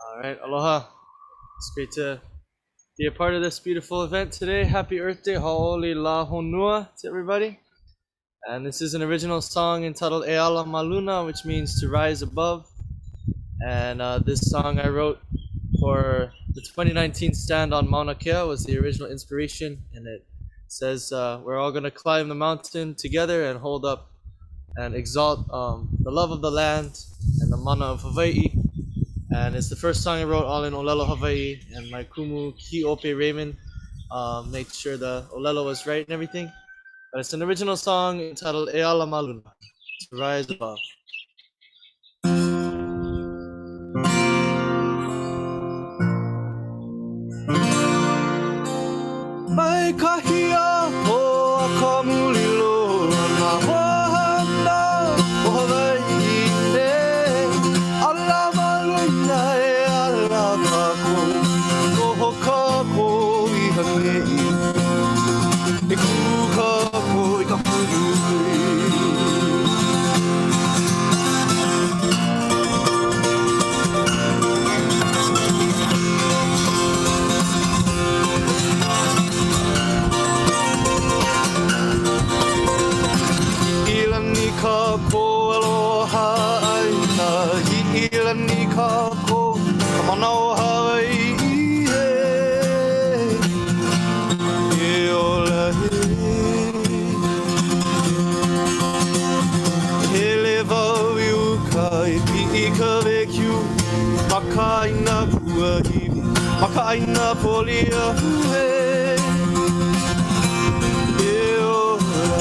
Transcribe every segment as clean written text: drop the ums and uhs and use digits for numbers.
All right, aloha. It's great to be a part of this beautiful event today. Happy Earth Day, haole la honua to everybody. And this is an original song entitled Eala Maluna, which means to rise above. And this song I wrote for the 2019 stand on Mauna Kea was the original inspiration. And it says we're all going to climb the mountain together and hold up and exalt the love of the land and the mana of Hawaii. And it's the first song I wrote all in Olelo, Hawaii, and my kumu Ki Ope Raymond made sure the Olelo was right and everything. But it's an original song entitled Eala Maluna, to rise above. Mai kahia po ka mulilo na wahana o Hawaii ne ala maluna e ala kako koho kako I hanei e kuka ko I ka puru ka ko aloha aina hihila ni ka ko ka mana o Hawaii e ola he le vau iu kai pi ka vekiu makaina kua hiwi makaina polia e ola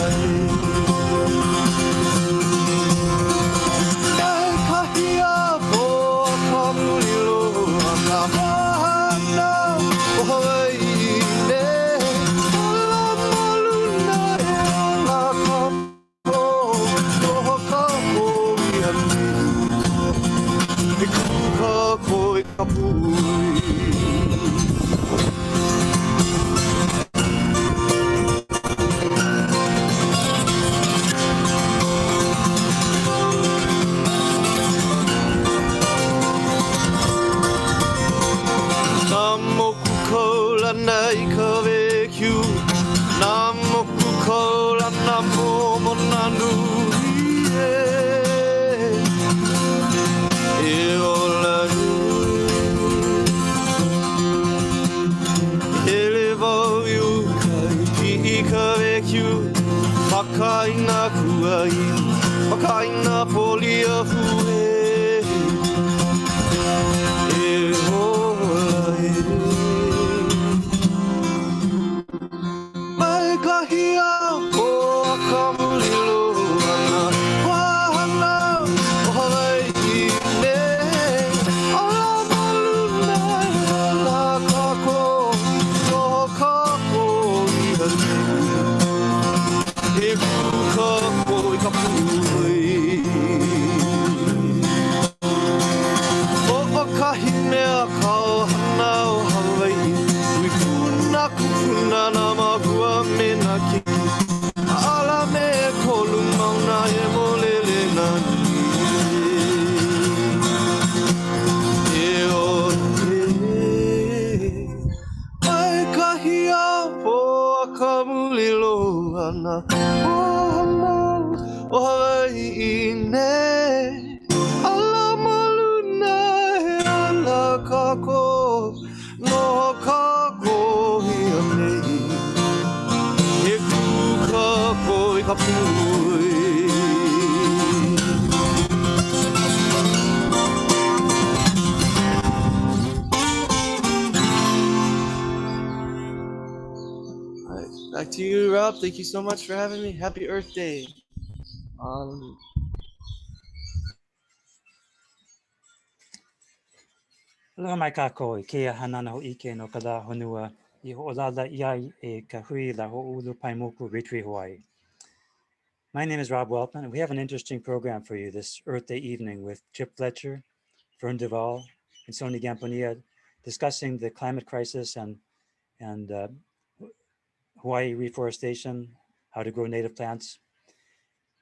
makaina kuai makaina polia hue e hoa e mai kahia po ka mulilo ana wahana o Hawaii ne ala maluna ala kako no kako I hanei e kuka ko I ka pui o kahi mea ka hana o Hawaii ui kuna kukuna na mahua me na kiki ala me kolu mauna e molele nani e o ai kahi a po ka mulilo ana o Hawaii ne ala maluna e ala kako no kako I hanei e kuka ko I ka pui Back to you, Rob. Thank you so much for having me. Happy Earth Day. Aloha mai kākou, ke hanana ho ike no ka la honua I ho olala iai e ka hui la ho ulu paimoku ReTree Hawaii. My name is Rob Weltman, and we have an interesting program for you this Earth Day evening with Chip Fletcher, Fern Duvall, and Sonny Gamponia discussing the climate crisis and Hawaii reforestation, how to grow native plants.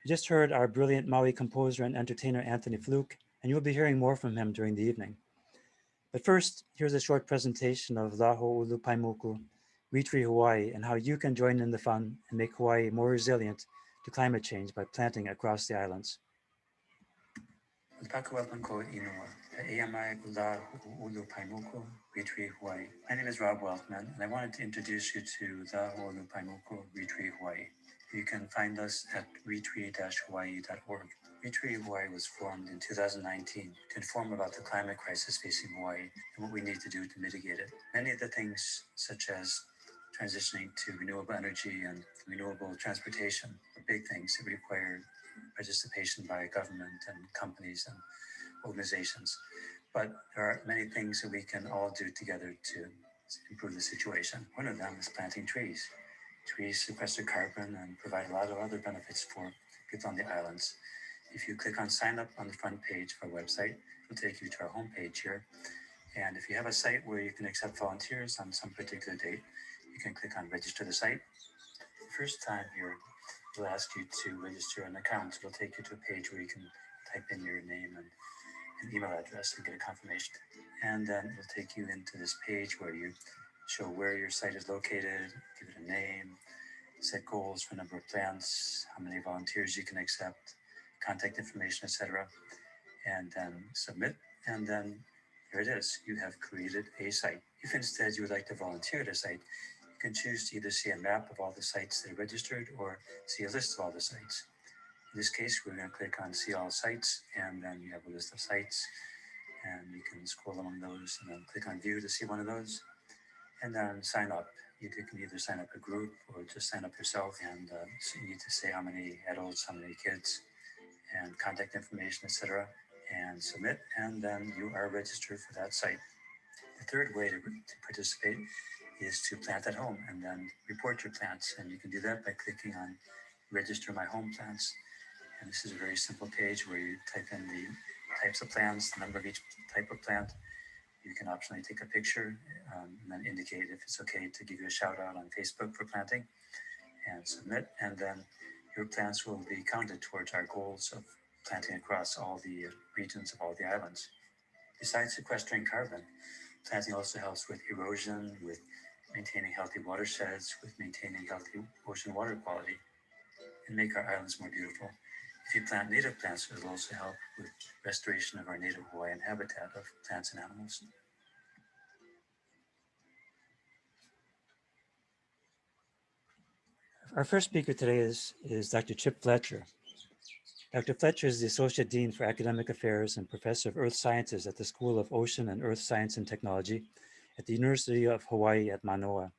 You just heard our brilliant Maui composer and entertainer Anthony Pfluke, and you'll be hearing more from him during the evening. But first, here's a short presentation of Laho'olu Paimoku, ReTree Hawaii, and how you can join in the fun and make Hawaii more resilient to climate change by planting across the islands. My name is Rob Weltman, and I wanted to introduce you to the Laho'olu Paimoku ReTree Hawaii. You can find us at retree-hawaii.org. ReTree Hawaii was formed in 2019 to inform about the climate crisis facing Hawaii and what we need to do to mitigate it. Many of the things, such as transitioning to renewable energy and renewable transportation, are big things that require participation by government and companies and organizations. But there are many things that we can all do together to improve the situation. One of them is planting trees. Trees sequester carbon and provide a lot of other benefits for people on the islands. If you click on sign up on the front page of our website, it'll take you to our homepage here. And if you have a site where you can accept volunteers on some particular date, you can click on register the site. The first time here, it'll ask you to register an account. It'll take you to a page where you can type in your name and an email address and get a confirmation. And then it'll take you into this page where you show where your site is located, give it a name, set goals for number of plants, how many volunteers you can accept, contact information, etc. And then submit. And then here it is. You have created a site. If instead you would like to volunteer at a site, you can choose to either see a map of all the sites that are registered or see a list of all the sites. In this case, we're going to click on see all sites, and then you have a list of sites, and you can scroll among those and then click on view to see one of those, and then sign up. You can either sign up a group or just sign up yourself, and so you need to say how many adults, how many kids, and contact information, etc., and submit, and then you are registered for that site. The third way to participate is to plant at home and then report your plants, and you can do that by clicking on register my home plants. And this is a very simple page where you type in the types of plants, the number of each type of plant. You can optionally take a picture and then indicate if it's okay to give you a shout out on Facebook for planting, and submit, and then your plants will be counted towards our goals of planting across all the regions of all the islands. Besides sequestering carbon, planting also helps with erosion, with maintaining healthy watersheds, with maintaining healthy ocean water quality, and make our islands more beautiful. If you plant native plants, it will also help with restoration of our native Hawaiian habitat of plants and animals. Our first speaker today is Dr. Chip Fletcher. Dr. Fletcher is the Associate Dean for Academic Affairs and Professor of Earth Sciences at the School of Ocean and Earth Science and Technology at the University of Hawaii at Manoa.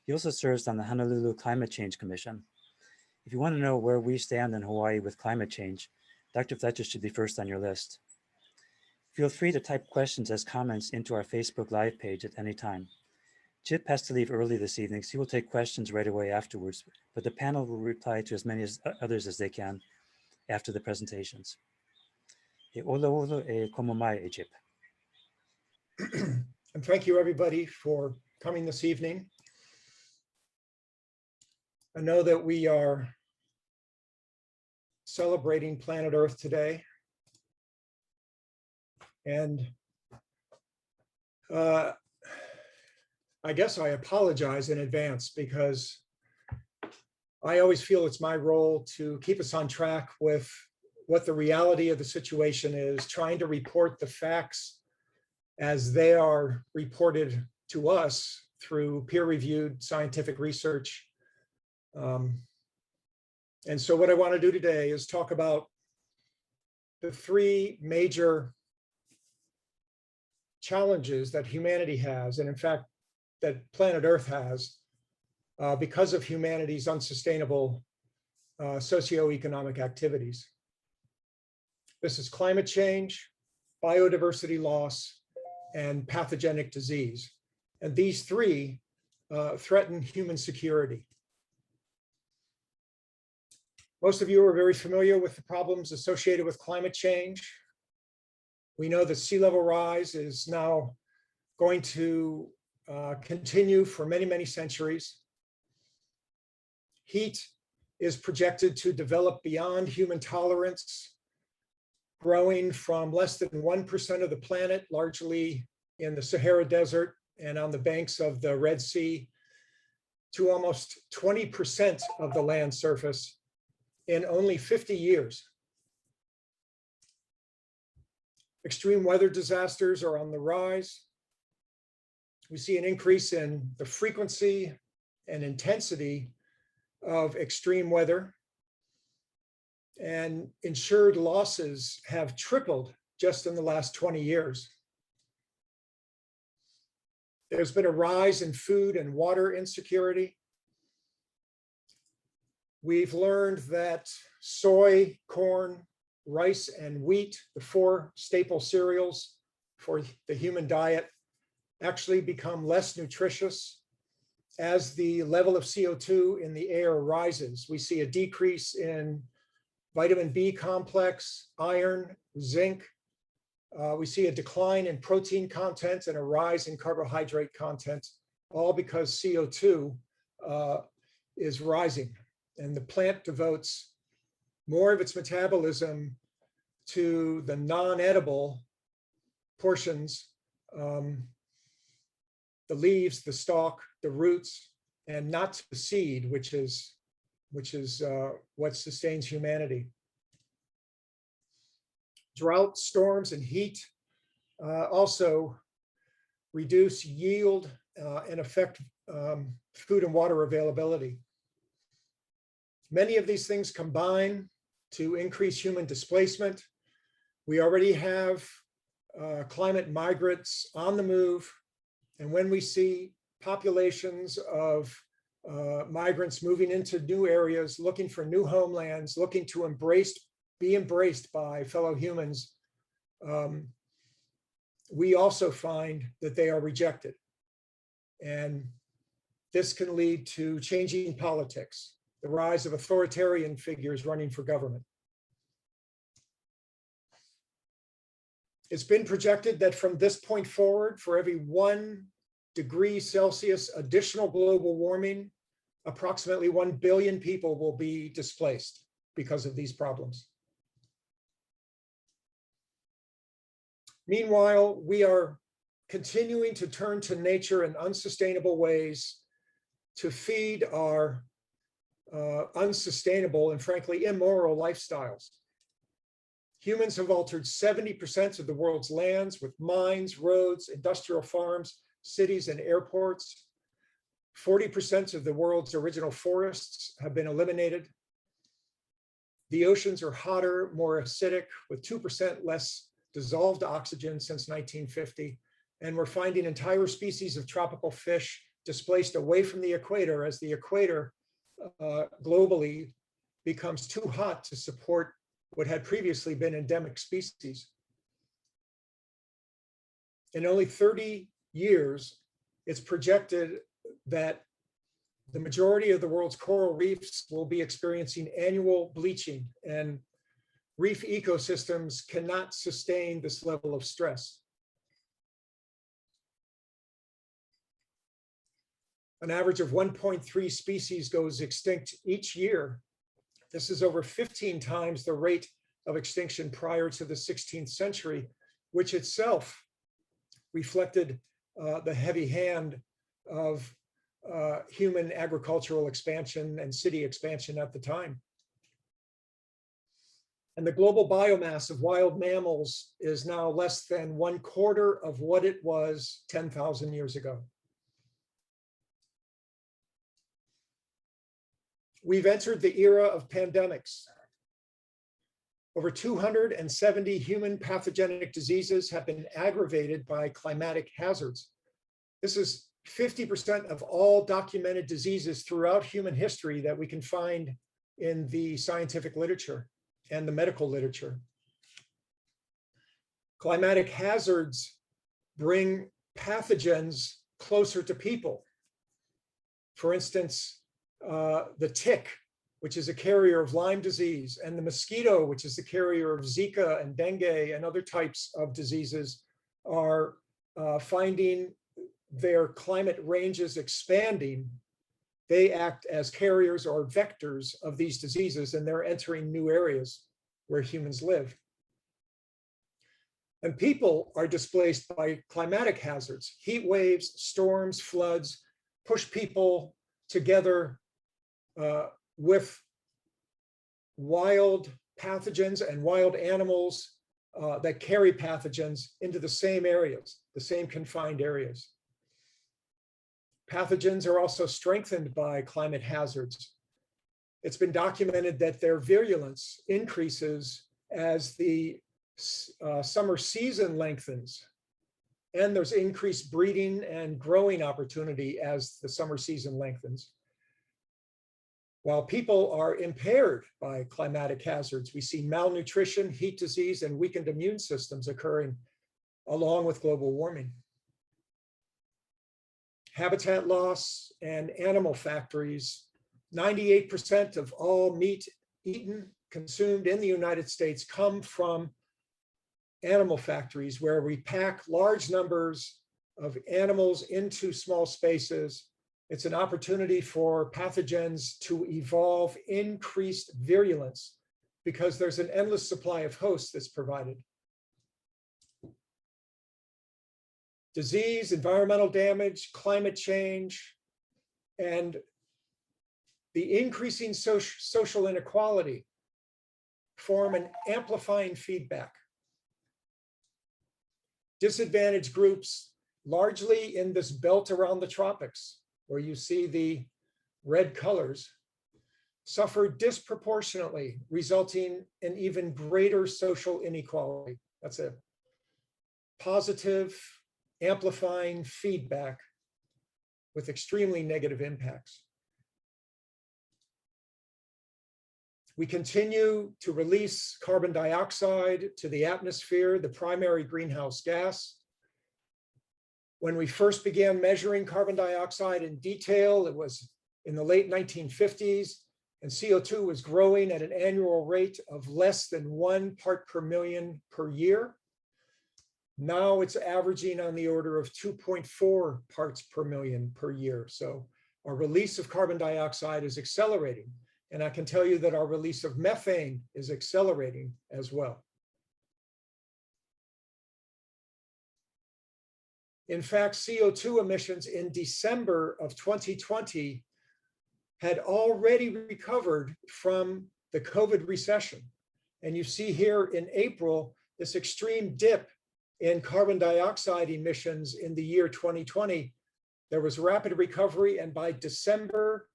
He also serves on the Honolulu Climate Change Commission. If you want to know where we stand in Hawaii with climate change, Dr. Fletcher should be first on your list. Feel free to type questions as comments into our Facebook Live page at any time. Chip has to leave early this evening, so he will take questions right away afterwards, but the panel will reply to as many others as they can after the presentations. Chip. And thank you everybody for coming this evening. I know that we are celebrating planet Earth today. And I guess I apologize in advance because I always feel it's my role to keep us on track with what the reality of the situation is, trying to report the facts as they are reported to us through peer-reviewed scientific research. And so what I want to do today is talk about the three major challenges that humanity has, and in fact, that planet Earth has, because of humanity's unsustainable socioeconomic activities. This is climate change, biodiversity loss, and pathogenic disease. And these three threaten human security. Most of you are very familiar with the problems associated with climate change. We know that sea level rise is now going to continue for many, many centuries. Heat is projected to develop beyond human tolerance, growing from less than 1% of the planet, largely in the Sahara Desert and on the banks of the Red Sea to almost 20% of the land surface in only 50 years. Extreme weather disasters are on the rise. We see an increase in the frequency and intensity of extreme weather, and insured losses have tripled just in the last 20 years. There's been a rise in food and water insecurity. We've learned that soy, corn, rice, and wheat, the four staple cereals for the human diet, actually become less nutritious as the level of CO2 in the air rises. We see a decrease in vitamin B complex, iron, zinc. We see a decline in protein content and a rise in carbohydrate content, all because CO2 is rising. And the plant devotes more of its metabolism to the non-edible portions, the leaves, the stalk, the roots, and not to the seed, which is what sustains humanity. Drought, storms, and heat also reduce yield and affect food and water availability. Many of these things combine to increase human displacement. We already have climate migrants on the move. And when we see populations of migrants moving into new areas, looking for new homelands, looking to be embraced by fellow humans, we also find that they are rejected. And this can lead to changing politics, the rise of authoritarian figures running for government. It's been projected that from this point forward, for every 1 degree Celsius additional global warming, approximately 1 billion people will be displaced because of these problems. Meanwhile, we are continuing to turn to nature in unsustainable ways to feed our unsustainable and frankly immoral lifestyles. Humans have altered 70% of the world's lands with mines, roads, industrial farms, cities, and airports. 40% of the world's original forests have been eliminated. The oceans are hotter, more acidic, with 2% less dissolved oxygen since 1950. And we're finding entire species of tropical fish displaced away from the equator as the equator globally becomes too hot to support what had previously been endemic species. In only 30 years, it's projected that the majority of the world's coral reefs will be experiencing annual bleaching, and reef ecosystems cannot sustain this level of stress. An average of 1.3 species goes extinct each year. This is over 15 times the rate of extinction prior to the 16th century, which itself reflected the heavy hand of human agricultural expansion and city expansion at the time. And the global biomass of wild mammals is now less than 1/4 of what it was 10,000 years ago. We've entered the era of pandemics. Over 270 human pathogenic diseases have been aggravated by climatic hazards. This is 50% of all documented diseases throughout human history that we can find in the scientific literature and the medical literature. Climatic hazards bring pathogens closer to people. For instance, the tick, which is a carrier of Lyme disease, and the mosquito, which is the carrier of Zika and dengue and other types of diseases, are finding their climate ranges expanding. They act as carriers or vectors of these diseases, and they're entering new areas where humans live. And people are displaced by climatic hazards. Heat waves, storms, floods push people together with wild pathogens and wild animals that carry pathogens into the same areas, the same confined areas. Pathogens are also strengthened by climate hazards. It's been documented that their virulence increases as the summer season lengthens, and there's increased breeding and growing opportunity as the summer season lengthens. While people are impaired by climatic hazards, we see malnutrition, heat disease, and weakened immune systems occurring along with global warming. Habitat loss and animal factories. 98% of all meat eaten, consumed in the United States come from animal factories where we pack large numbers of animals into small spaces. It's an opportunity for pathogens to evolve increased virulence because there's an endless supply of hosts that's provided. Disease, environmental damage, climate change, and the increasing social inequality form an amplifying feedback. Disadvantaged groups, largely in this belt around the tropics, where you see the red colors, suffer disproportionately, resulting in even greater social inequality. That's a positive, amplifying feedback with extremely negative impacts. We continue to release carbon dioxide to the atmosphere, the primary greenhouse gas. When we first began measuring carbon dioxide in detail, it was in the late 1950s, and CO2 was growing at an annual rate of less than 1 part per million per year. Now it's averaging on the order of 2.4 parts per million per year. So our release of carbon dioxide is accelerating. And I can tell you that our release of methane is accelerating as well. In fact, CO2 emissions in December of 2020 had already recovered from the COVID recession. And you see here in April, this extreme dip in carbon dioxide emissions in the year 2020. There was rapid recovery, and by December,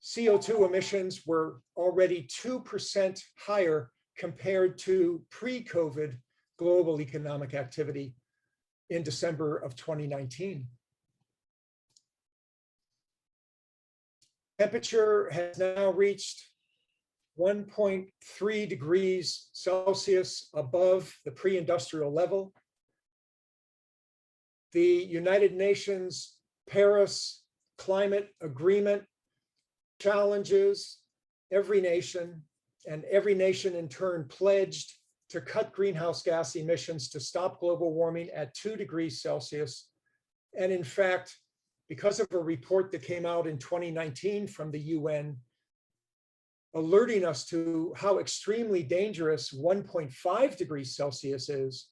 CO2 emissions were already 2% higher compared to pre-COVID global economic activity in December of 2019. Temperature has now reached 1.3 degrees Celsius above the pre-industrial level. The United Nations Paris Climate Agreement challenges every nation, and every nation in turn pledged to cut greenhouse gas emissions to stop global warming at 2 degrees Celsius. And in fact, because of a report that came out in 2019 from the UN, alerting us to how extremely dangerous 1.5 degrees Celsius is,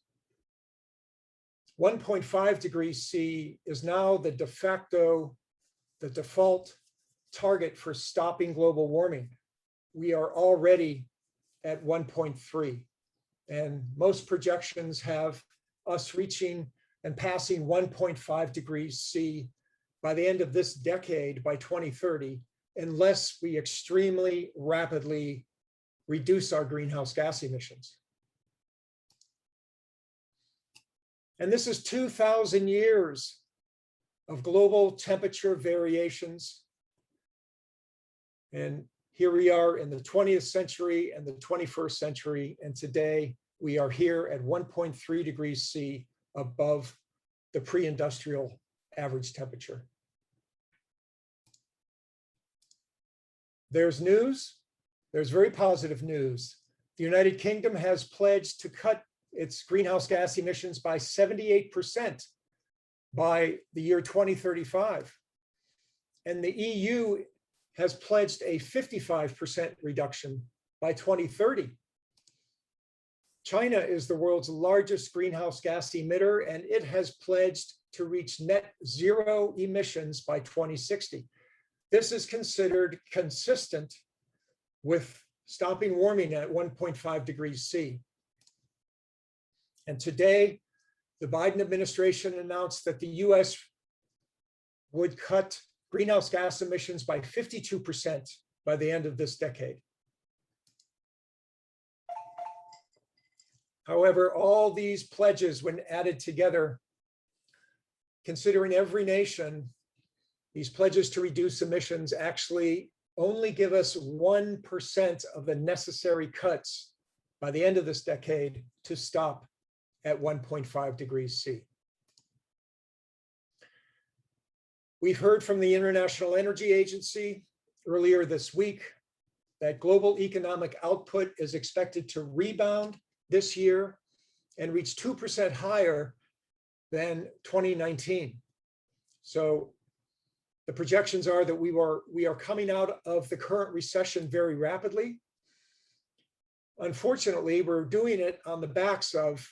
1.5 degrees C is now the default target for stopping global warming. We are already at 1.3, and most projections have us reaching and passing 1.5 degrees C by the end of this decade, by 2030, unless we extremely rapidly reduce our greenhouse gas emissions. And this is 2,000 years of global temperature variations. And here we are in the 20th century and the 21st century. And today we are here at 1.3 degrees C above the pre-industrial average temperature. There's news. There's very positive news. The United Kingdom has pledged to cut its greenhouse gas emissions by 78% by the year 2035. And the EU has pledged a 55% reduction by 2030. China is the world's largest greenhouse gas emitter, and it has pledged to reach net zero emissions by 2060. This is considered consistent with stopping warming at 1.5 degrees C. And today, the Biden administration announced that the US would cut greenhouse gas emissions by 52% by the end of this decade. However, all these pledges, when added together, considering every nation, these pledges to reduce emissions actually only give us 1% of the necessary cuts by the end of this decade to stop at 1.5 degrees C. We've heard from the International Energy Agency earlier this week that global economic output is expected to rebound this year and reach 2% higher than 2019. So the projections are that we are coming out of the current recession very rapidly. Unfortunately, we're doing it on the backs of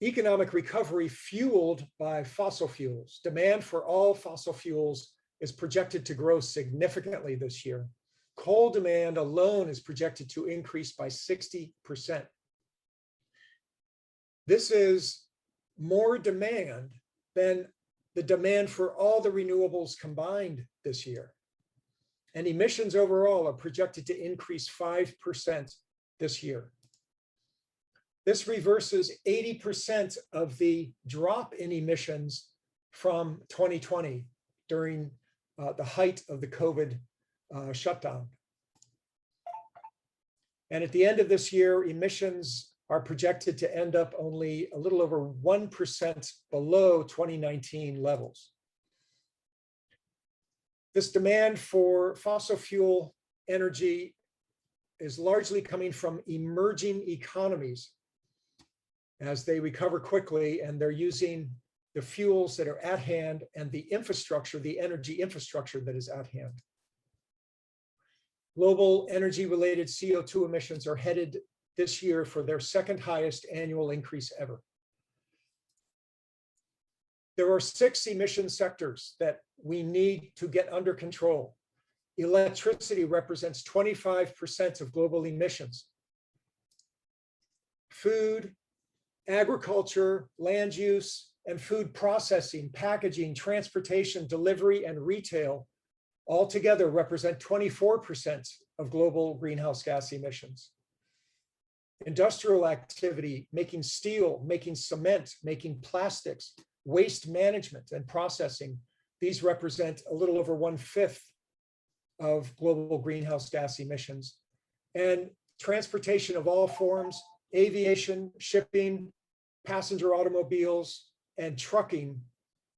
economic recovery fueled by fossil fuels. Demand for all fossil fuels is projected to grow significantly this year. Coal demand alone is projected to increase by 60%. This is more demand than the demand for all the renewables combined this year. And emissions overall are projected to increase 5% this year. This reverses 80% of the drop in emissions from 2020 during the height of the COVID shutdown. And at the end of this year, emissions are projected to end up only a little over 1% below 2019 levels. This demand for fossil fuel energy is largely coming from emerging economies as they recover quickly, and they're using the fuels that are at hand and the infrastructure, the energy infrastructure that is at hand. Global energy-related CO2 emissions are headed this year for their second highest annual increase ever. There are 6 emission sectors that we need to get under control. Electricity represents 25% of global emissions. Food, agriculture, land use, and food processing, packaging, transportation, delivery, and retail altogether represent 24% of global greenhouse gas emissions. Industrial activity, making steel, making cement, making plastics, waste management and processing, these represent a little over 1/5 of global greenhouse gas emissions. And transportation of all forms, aviation, shipping, passenger automobiles, and trucking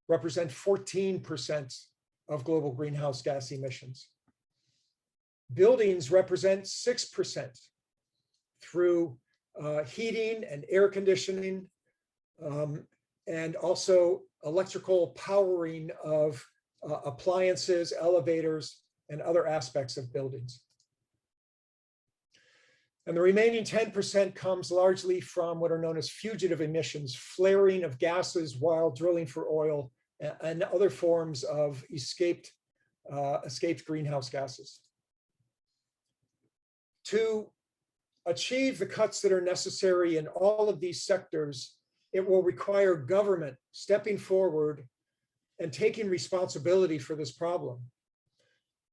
represent 14% of global greenhouse gas emissions. Buildings represent 6% through heating and air conditioning, and also electrical powering of appliances, elevators, and other aspects of buildings. And the remaining 10% comes largely from what are known as fugitive emissions, flaring of gases while drilling for oil, and other forms of escaped greenhouse gases. To achieve the cuts that are necessary in all of these sectors, it will require government stepping forward and taking responsibility for this problem.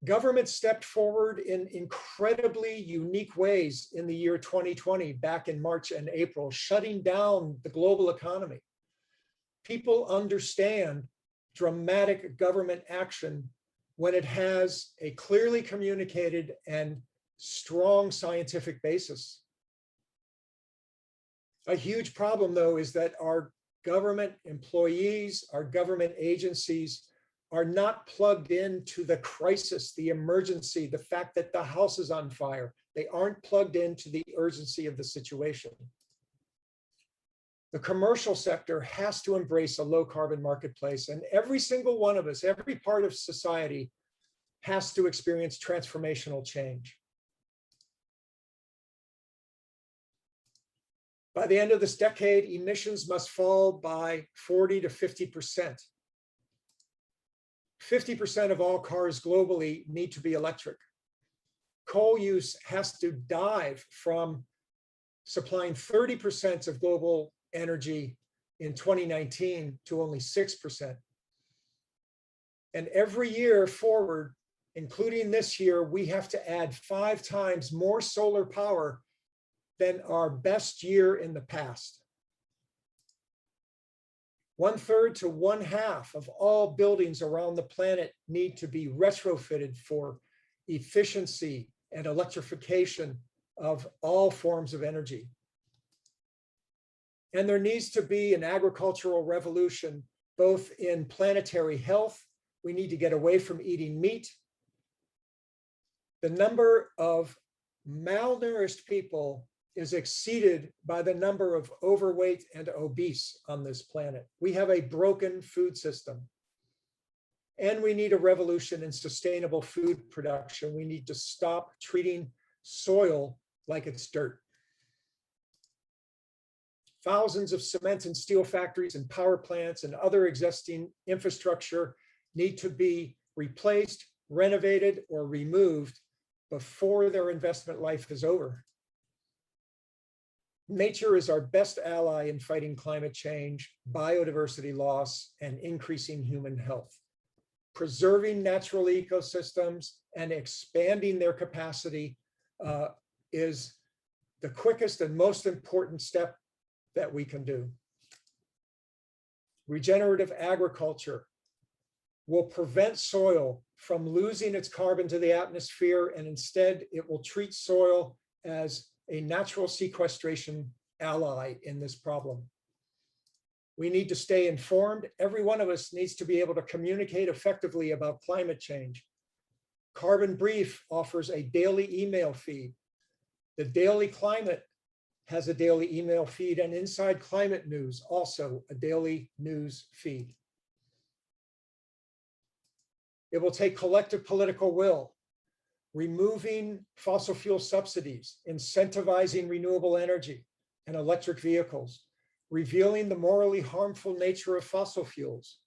Government stepped forward in incredibly unique ways in the year 2020, back in March and April, shutting down the global economy. People understand dramatic government action when it has a clearly communicated and strong scientific basis. A huge problem, though, is that our government employees, our government agencies are not plugged into the crisis, the emergency, the fact that the house is on fire. They aren't plugged into the urgency of the situation. The commercial sector has to embrace a low carbon marketplace, and every single one of us, every part of society has to experience transformational change. By the end of this decade, emissions must fall by 40 to 50%. 50% of all cars globally need to be electric. Coal use has to dive from supplying 30% of global energy in 2019 to only 6%. And every year forward, including this year, we have to add 5 times more solar power than our best year in the past. 1/3 to 1/2 of all buildings around the planet need to be retrofitted for efficiency and electrification of all forms of energy. And there needs to be an agricultural revolution, both in planetary health. We need to get away from eating meat. The number of malnourished people is exceeded by the number of overweight and obese on this planet. We have a broken food system. And we need a revolution in sustainable food production. We need to stop treating soil like it's dirt. Thousands of cement and steel factories and power plants and other existing infrastructure need to be replaced, renovated, or removed before their investment life is over. Nature is our best ally in fighting climate change, biodiversity loss, and increasing human health. Preserving natural ecosystems and expanding their capacity is the quickest and most important step that we can do. Regenerative agriculture will prevent soil from losing its carbon to the atmosphere, and instead it will treat soil as a natural sequestration ally in this problem. We need to stay informed. Every one of us needs to be able to communicate effectively about climate change. Carbon Brief offers a daily email feed. The Daily Climate has a daily email feed, and Inside Climate News also a daily news feed. It will take collective political will, removing fossil fuel subsidies, incentivizing renewable energy and electric vehicles, revealing the morally harmful nature of fossil fuels,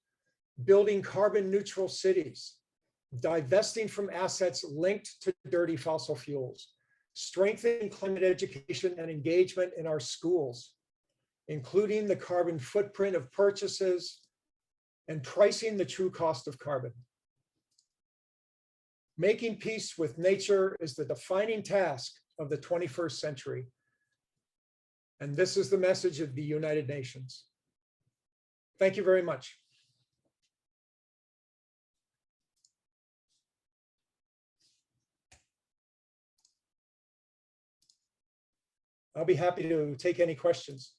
building carbon neutral cities, divesting from assets linked to dirty fossil fuels, strengthening climate education and engagement in our schools, including the carbon footprint of purchases and pricing the true cost of carbon. Making peace with nature is the defining task of the 21st century. And this is the message of the United Nations. Thank you very much. I'll be happy to take any questions.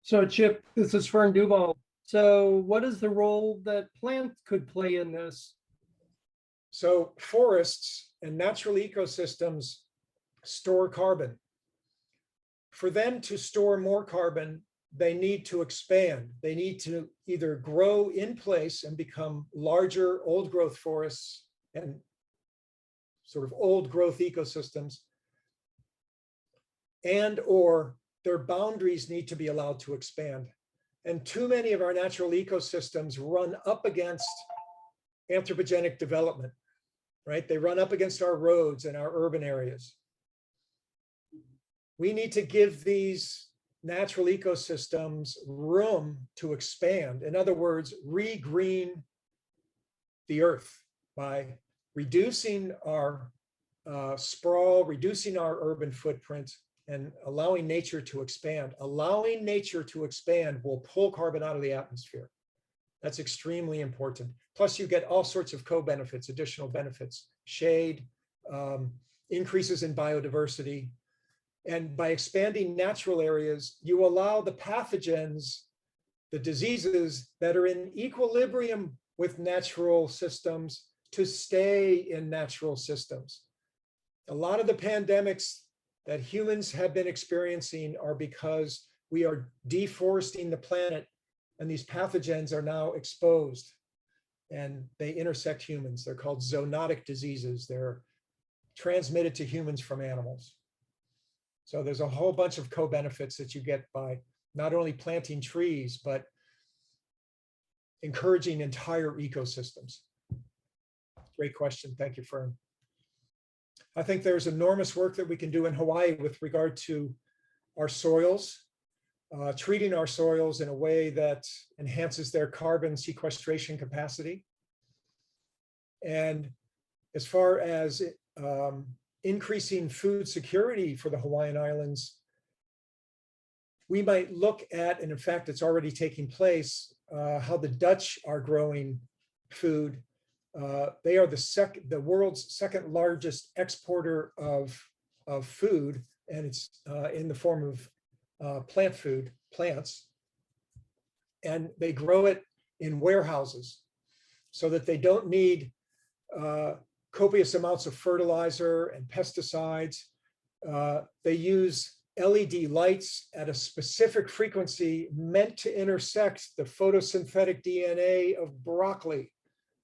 So Chip, this is Fern Duvall. So what is the role that plants could play in this? So forests and natural ecosystems store carbon. For them to store more carbon, they need to expand. They need to either grow in place and become larger old growth forests and sort of old growth ecosystems, and or their boundaries need to be allowed to expand. And too many of our natural ecosystems run up against anthropogenic development, right? They run up against our roads and our urban areas. We need to give these natural ecosystems room to expand. In other words, regreen the earth by reducing our sprawl, reducing our urban footprint, and allowing nature to expand. Allowing nature to expand will pull carbon out of the atmosphere. That's extremely important. Plus, you get all sorts of co-benefits, additional benefits, shade, increases in biodiversity. And by expanding natural areas, you allow the pathogens, the diseases that are in equilibrium with natural systems to stay in natural systems. A lot of the pandemics that humans have been experiencing are because we are deforesting the planet, and these pathogens are now exposed and they intersect humans. They're called zoonotic diseases. They're transmitted to humans from animals. So there's a whole bunch of co-benefits that you get by not only planting trees, but encouraging entire ecosystems. Great question. Thank you, Fern. I think there's enormous work that we can do in Hawaii with regard to our soils, treating our soils in a way that enhances their carbon sequestration capacity. And as far as increasing food security for the Hawaiian Islands, we might look at, and in fact, it's already taking place, how the Dutch are growing food. They are the world's second largest exporter of food, and it's in the form of plant food, plants. And they grow it in warehouses so that they don't need copious amounts of fertilizer and pesticides. They use LED lights at a specific frequency meant to intersect the photosynthetic DNA of broccoli,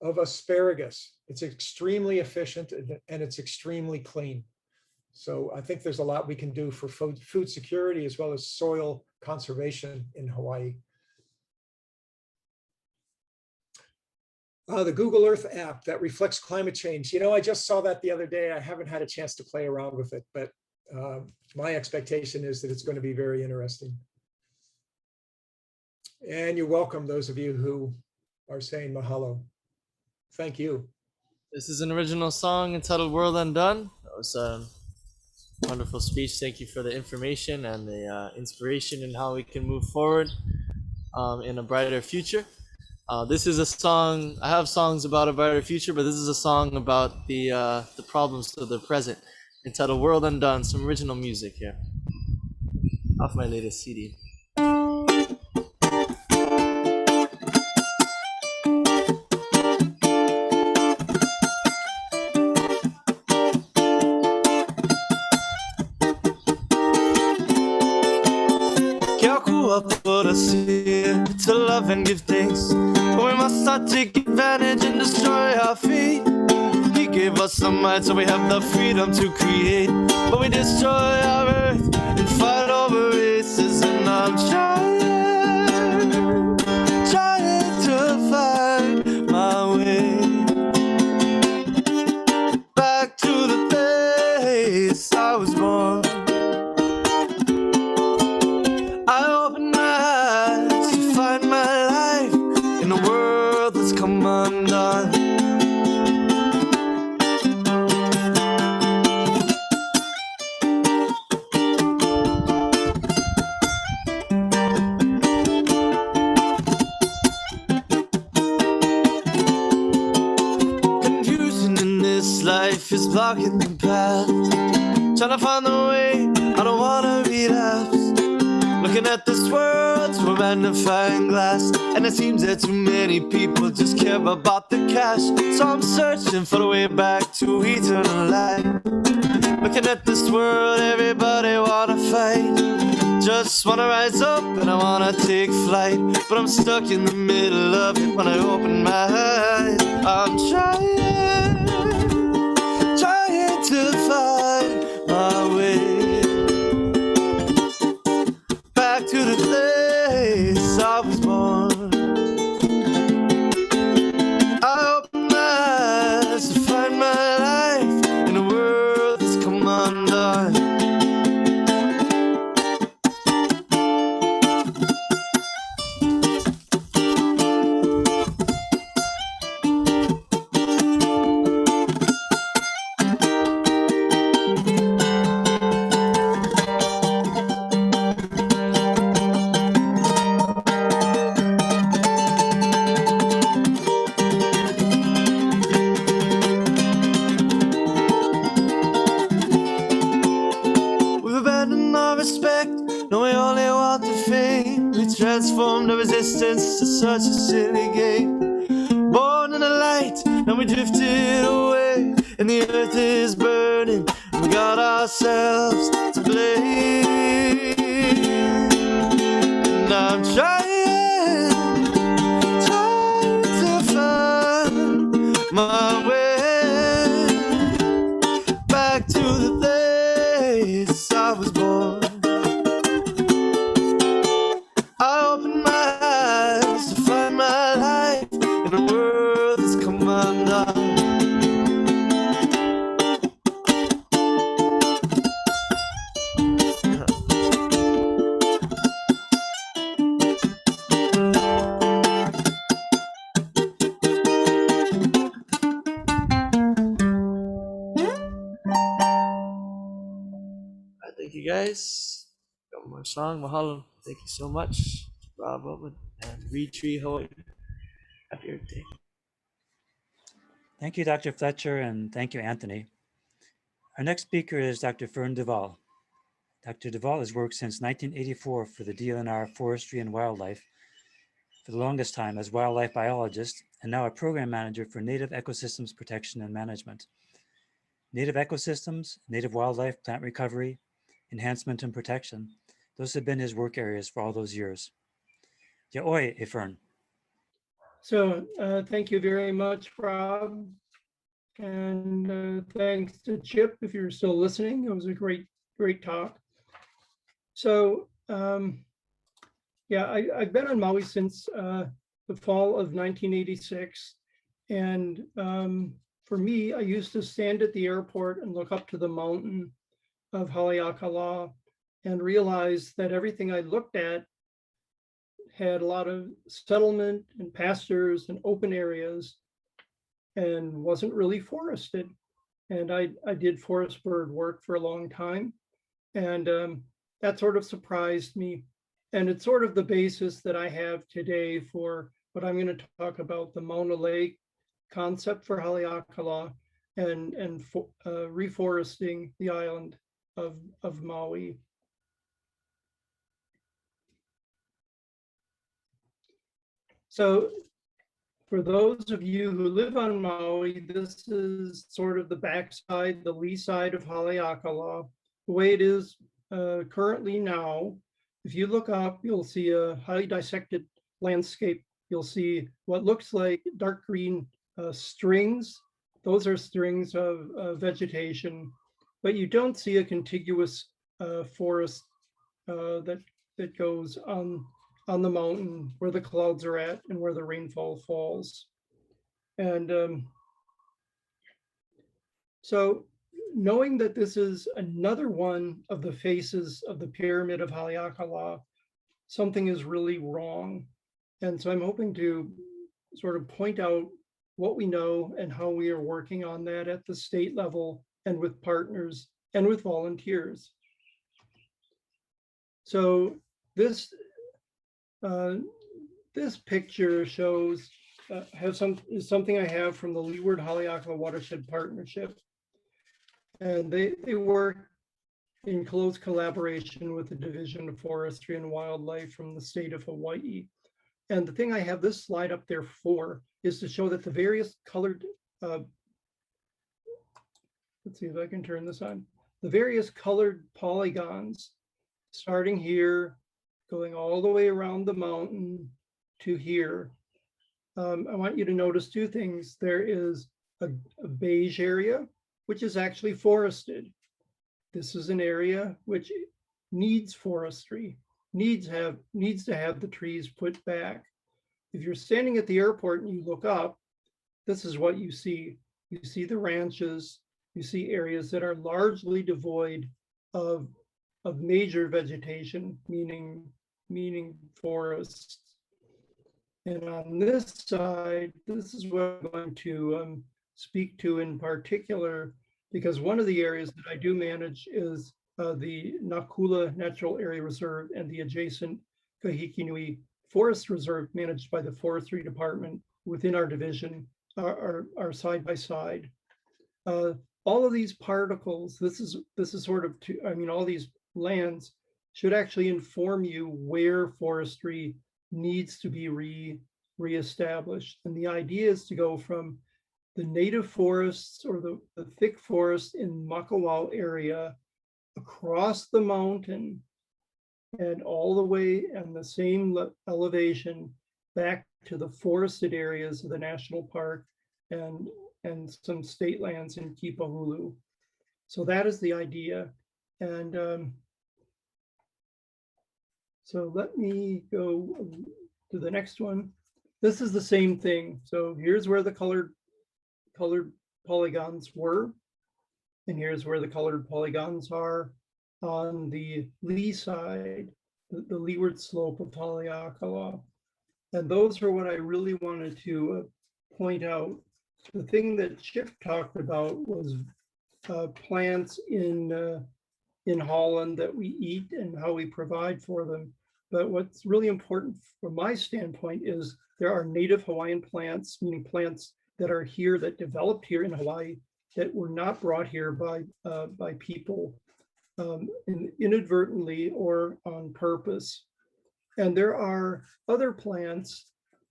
of asparagus. It's extremely efficient and it's extremely clean. So I think there's a lot we can do for food security as well as soil conservation in Hawaii. The Google Earth app that reflects climate change. You know, I just saw that the other day. I haven't had a chance to play around with it, but my expectation is that it's going to be very interesting. And you're welcome, those of you who are saying mahalo. Thank you. This is an original song entitled World Undone. That was a wonderful speech. Thank you for the information and the inspiration in how we can move forward in a brighter future. This is a song, I have songs about a brighter future, but this is a song about the problems of the present, entitled World Undone, some original music here, off my latest CD. Put us here to love and give thanks, but we must not take advantage and destroy our feet. He gave us the might so we have the freedom to create, but we destroy our earth and fight over racism. I'm trying to find my way back to the place I was born. Come undone. Confusion in this life is blocking the path. Trying to find the way, I don't wanna relapse. Looking at this world through a magnifying glass, and it seems that too many people just care about the cash. So I'm searching for the way back to eternal life. Looking at this world, everybody wanna fight. Just wanna rise up and I wanna take flight, but I'm stuck in the middle of it when I open my eyes. I'm trying to find my way back to the place I was born. I open my eyes to find my life in a world that's come undone. Transformed our resistance to such a silly game. Born in the light, now we drifted away, and the earth is burning, and we got ourselves to blame. And I'm trying to find my way back to the place I was born. guys. Got one more song. Mahalo. Thank you so much, Rob Wilman and ReTree Hawaii. Happy Earth Day. Thank you, Dr. Fletcher, and thank you, Anthony. Our next speaker is Dr. Fern Duvall. Dr. Duvall has worked since 1984 for the DLNR Forestry and Wildlife for the longest time as wildlife biologist and now a program manager for native ecosystems protection and management. Native ecosystems, native wildlife, plant recovery, enhancement and protection, those have been his work areas for all those years. Ya'oi, Fern. So thank you very much, Rob. And thanks to Chip, if you're still listening. It was a great talk. So yeah, I've been on Maui since the fall of 1986. And for me, I used to stand at the airport and look up to the mountain of Haleakalā and realize that everything I looked at had a lot of settlement and pastures and open areas and wasn't really forested. And I did forest bird work for a long time. And that sort of surprised me. And it's sort of the basis that I have today for what I'm going to talk about, the Mauna Lei concept for Haleakalā and reforesting the island of Maui. So for those of you who live on Maui, this is sort of the backside, the lee side of Haleakalā. The way it is currently now, if you look up, you'll see a highly dissected landscape. You'll see what looks like dark green strings. Those are strings of vegetation, but you don't see a contiguous forest that goes on the mountain where the clouds are at and where the rainfall falls. And so knowing that this is another one of the faces of the pyramid of Haleakalā, something is really wrong. And so I'm hoping to sort of point out what we know and how we are working on that at the state level and with partners and with volunteers. So this picture shows is something I have from the Leeward Haleakalā Watershed Partnership. And they work in close collaboration with the Division of Forestry and Wildlife from the state of Hawaii. And the thing I have this slide up there for is to show that the various colored, let's see if I can turn this on, the various colored polygons, starting here, going all the way around the mountain to here. I want you to notice two things. There is a beige area, which is actually forested. This is an area which needs forestry, needs to have the trees put back. If you're standing at the airport and you look up, this is what you see. You see the ranches, you see areas that are largely devoid of major vegetation, meaning forests. And on this side, this is what I'm going to speak to in particular, because one of the areas that I do manage is the Nakula Natural Area Reserve and the adjacent Kahikinui Forest Reserve managed by the Forestry Department within our division are side by side. All of these particles, this is sort of, all these lands should actually inform you where forestry needs to be reestablished. And the idea is to go from the native forests or the thick forest in Makawao area across the mountain and all the way on the same elevation back to the forested areas of the national park and some state lands in Kipahulu. So that is the idea. And so let me go to the next one. This is the same thing. So here's where the colored polygons were, and here's where the colored polygons are on the lee side, the leeward slope of Haleakalā. And those are what I really wanted to point out. The thing that Chip talked about was plants in in Holland that we eat and how we provide for them. But what's really important from my standpoint is there are native Hawaiian plants, meaning plants that are here, that developed here in Hawaii, that were not brought here by people inadvertently or on purpose. And there are other plants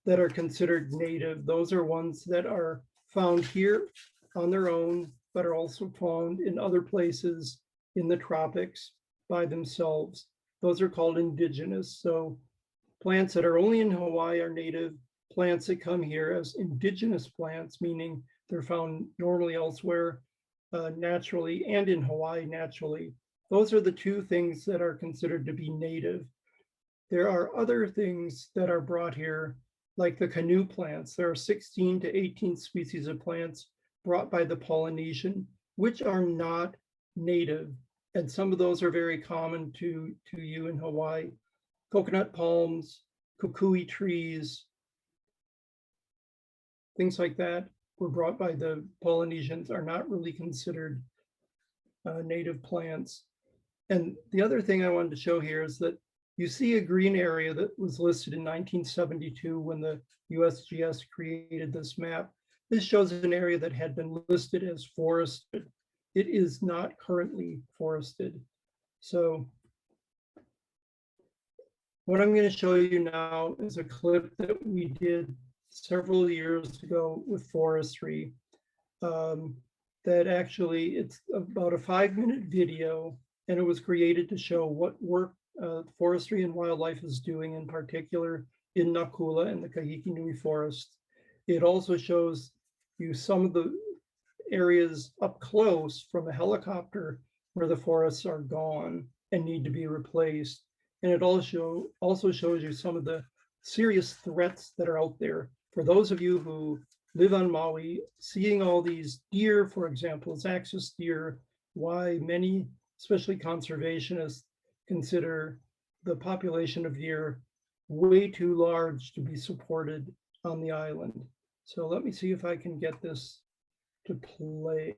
that are considered native. Those are ones that are found here on their own, but are also found in other places in the tropics by themselves. Those are called indigenous. So plants that are only in Hawaii are native. Plants that come here as indigenous plants, meaning they're found normally elsewhere naturally, and in Hawaii naturally. Those are the two things that are considered to be native. There are other things that are brought here, like the canoe plants. There are 16 to 18 species of plants brought by the Polynesian, which are not native. And some of those are very common to you in Hawaii. Coconut palms, kukui trees, things like that were brought by the Polynesians, are not really considered native plants. And the other thing I wanted to show here is that you see a green area that was listed in 1972 when the USGS created this map. This shows an area that had been listed as forested. It is not currently forested. So what I'm going to show you now is a clip that we did several years ago with forestry. That actually, it's about a 5-minute video, and it was created to show what work forestry and wildlife is doing, in particular in Nakula and the Kahikinui Forest. It also shows you some of the areas up close from a helicopter where the forests are gone and need to be replaced. And it also shows you some of the serious threats that are out there. For those of you who live on Maui, seeing all these deer, for example, axis deer, why many, especially conservationists, consider the population of deer way too large to be supported on the island. So let me see if I can get this to play.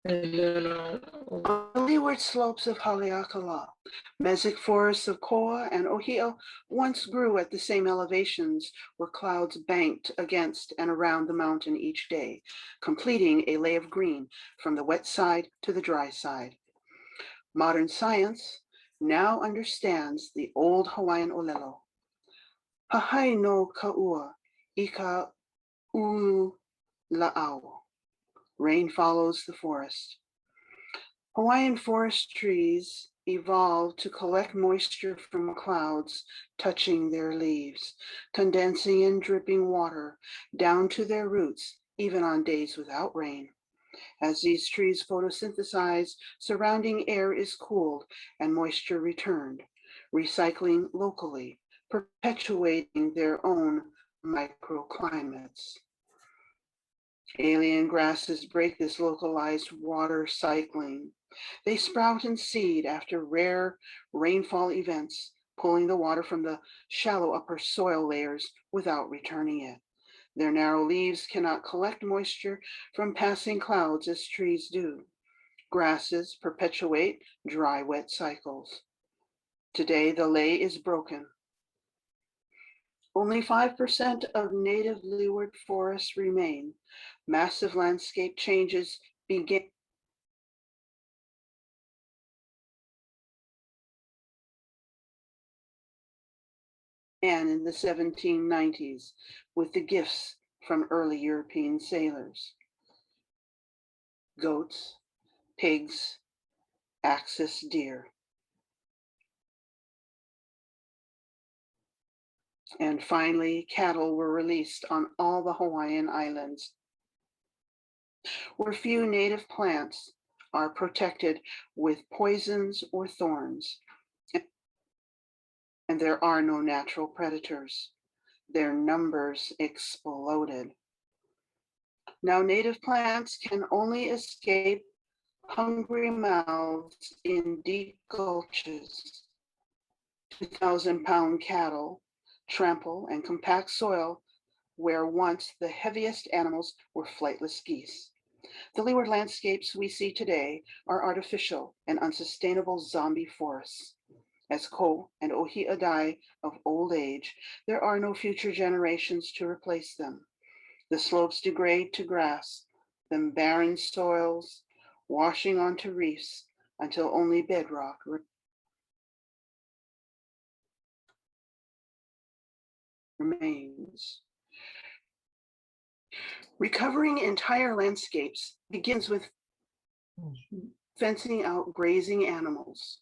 And then On the leeward slopes of Haleakalā, mesic forests of koa and ohia once grew at the same elevations where clouds banked against and around the mountain each day, completing a lay of green from the wet side to the dry side. Modern science now understands the old Hawaiian olelo. Hahai no kaua ika ulu la'au. Rain follows the forest. Hawaiian forest trees evolved to collect moisture from clouds touching their leaves, condensing and dripping water down to their roots, even on days without rain. As these trees photosynthesize, surrounding air is cooled and moisture returned, recycling locally, perpetuating their own microclimates. Alien grasses break this localized water cycling. They sprout and seed after rare rainfall events, pulling the water from the shallow upper soil layers without returning it. Their narrow leaves cannot collect moisture from passing clouds as trees do. Grasses perpetuate dry, wet cycles. Today, the lei is broken. Only 5% of native leeward forests remain. Massive landscape changes began in the 1790s with the gifts from early European sailors. Goats, pigs, axis deer. And finally, cattle were released on all the Hawaiian islands, where few native plants are protected with poisons or thorns. And there are no natural predators. Their numbers exploded. Now native plants can only escape hungry mouths in deep gulches. 2,000-pound cattle trample and compact soil where once the heaviest animals were flightless geese. The leeward landscapes we see today are artificial and unsustainable zombie forests. As Ko and Ohia die of old age, there are no future generations to replace them. The slopes degrade to grass, then barren soils, washing onto reefs until only bedrock remains. Recovering entire landscapes begins with fencing out grazing animals.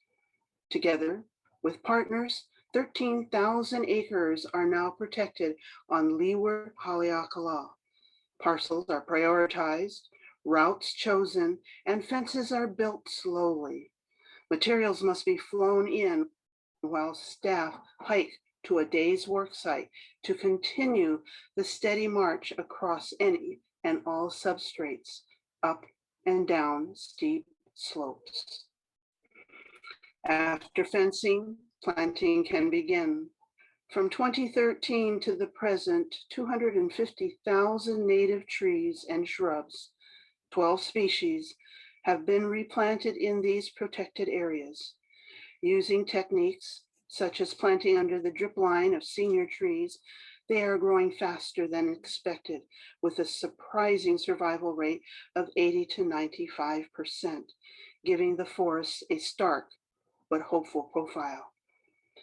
Together with partners, 13,000 acres are now protected on leeward Haleakalā. Parcels are prioritized, routes chosen, and fences are built slowly. Materials must be flown in while staff hike to a day's work site to continue the steady march across any and all substrates, up and down steep slopes. After fencing, planting can begin. From 2013 to the present, 250,000 native trees and shrubs, 12 species, have been replanted in these protected areas. Using techniques such as planting under the drip line of senior trees, they are growing faster than expected, with a surprising survival rate of 80 to 95%, giving the forests a stark but hopeful profile.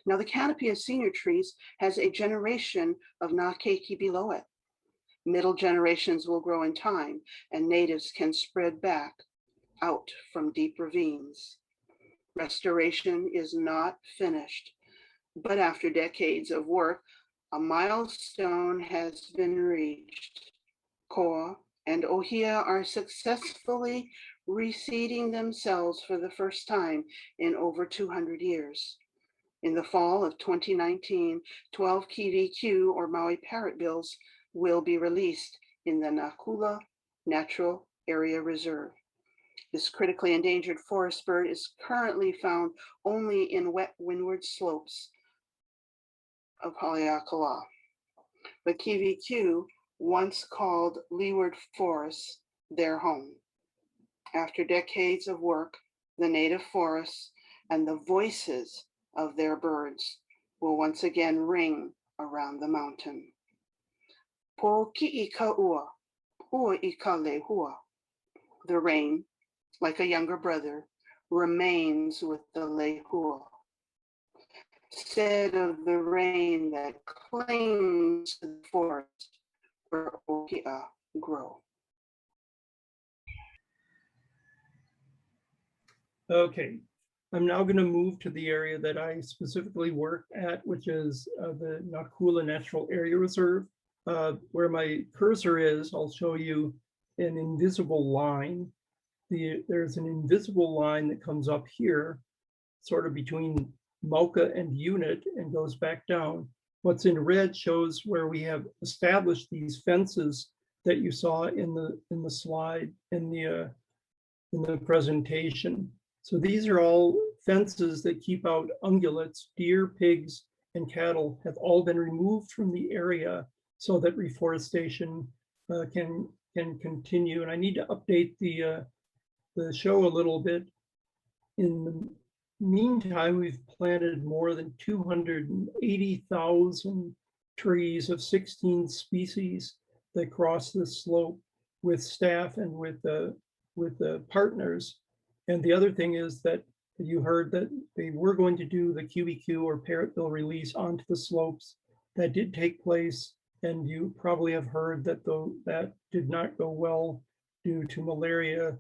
Now, the canopy of senior trees has a generation of na keiki below it. Middle generations will grow in time, and natives can spread back out from deep ravines. Restoration is not finished, but after decades of work, a milestone has been reached. Koa and Ohia are successfully reseeding themselves for the first time in over 200 years. In the fall of 2019, 12 KVQ or Maui parrotbills will be released in the Nakula Natural Area Reserve. This critically endangered forest bird is currently found only in wet windward slopes of Haleakalā. But KVQ once called leeward forests their home. After decades of work, the native forests and the voices of their birds will once again ring around the mountain. Po ki'i ka ua, ua I ka lehua. The rain, like a younger brother, remains with the lehua. Said of the rain that clings to the forest where ohia grow. Okay, I'm now going to move to the area that I specifically work at, which is the Nakula Natural Area Reserve. Where my cursor is, I'll show you an invisible line. There's an invisible line that comes up here, sort of between Mauka and Unit, and goes back down. What's in red shows where we have established these fences that you saw in the slide in the presentation. So these are all fences that keep out ungulates. Deer, pigs, and cattle have all been removed from the area so that reforestation can continue. And I need to update the show a little bit. In the meantime, we've planted more than 280,000 trees of 16 species that cross this slope with staff and with the partners. And the other thing is that you heard that they were going to do the QBQ or parrotbill release onto the slopes. That did take place, and you probably have heard that that did not go well due to malaria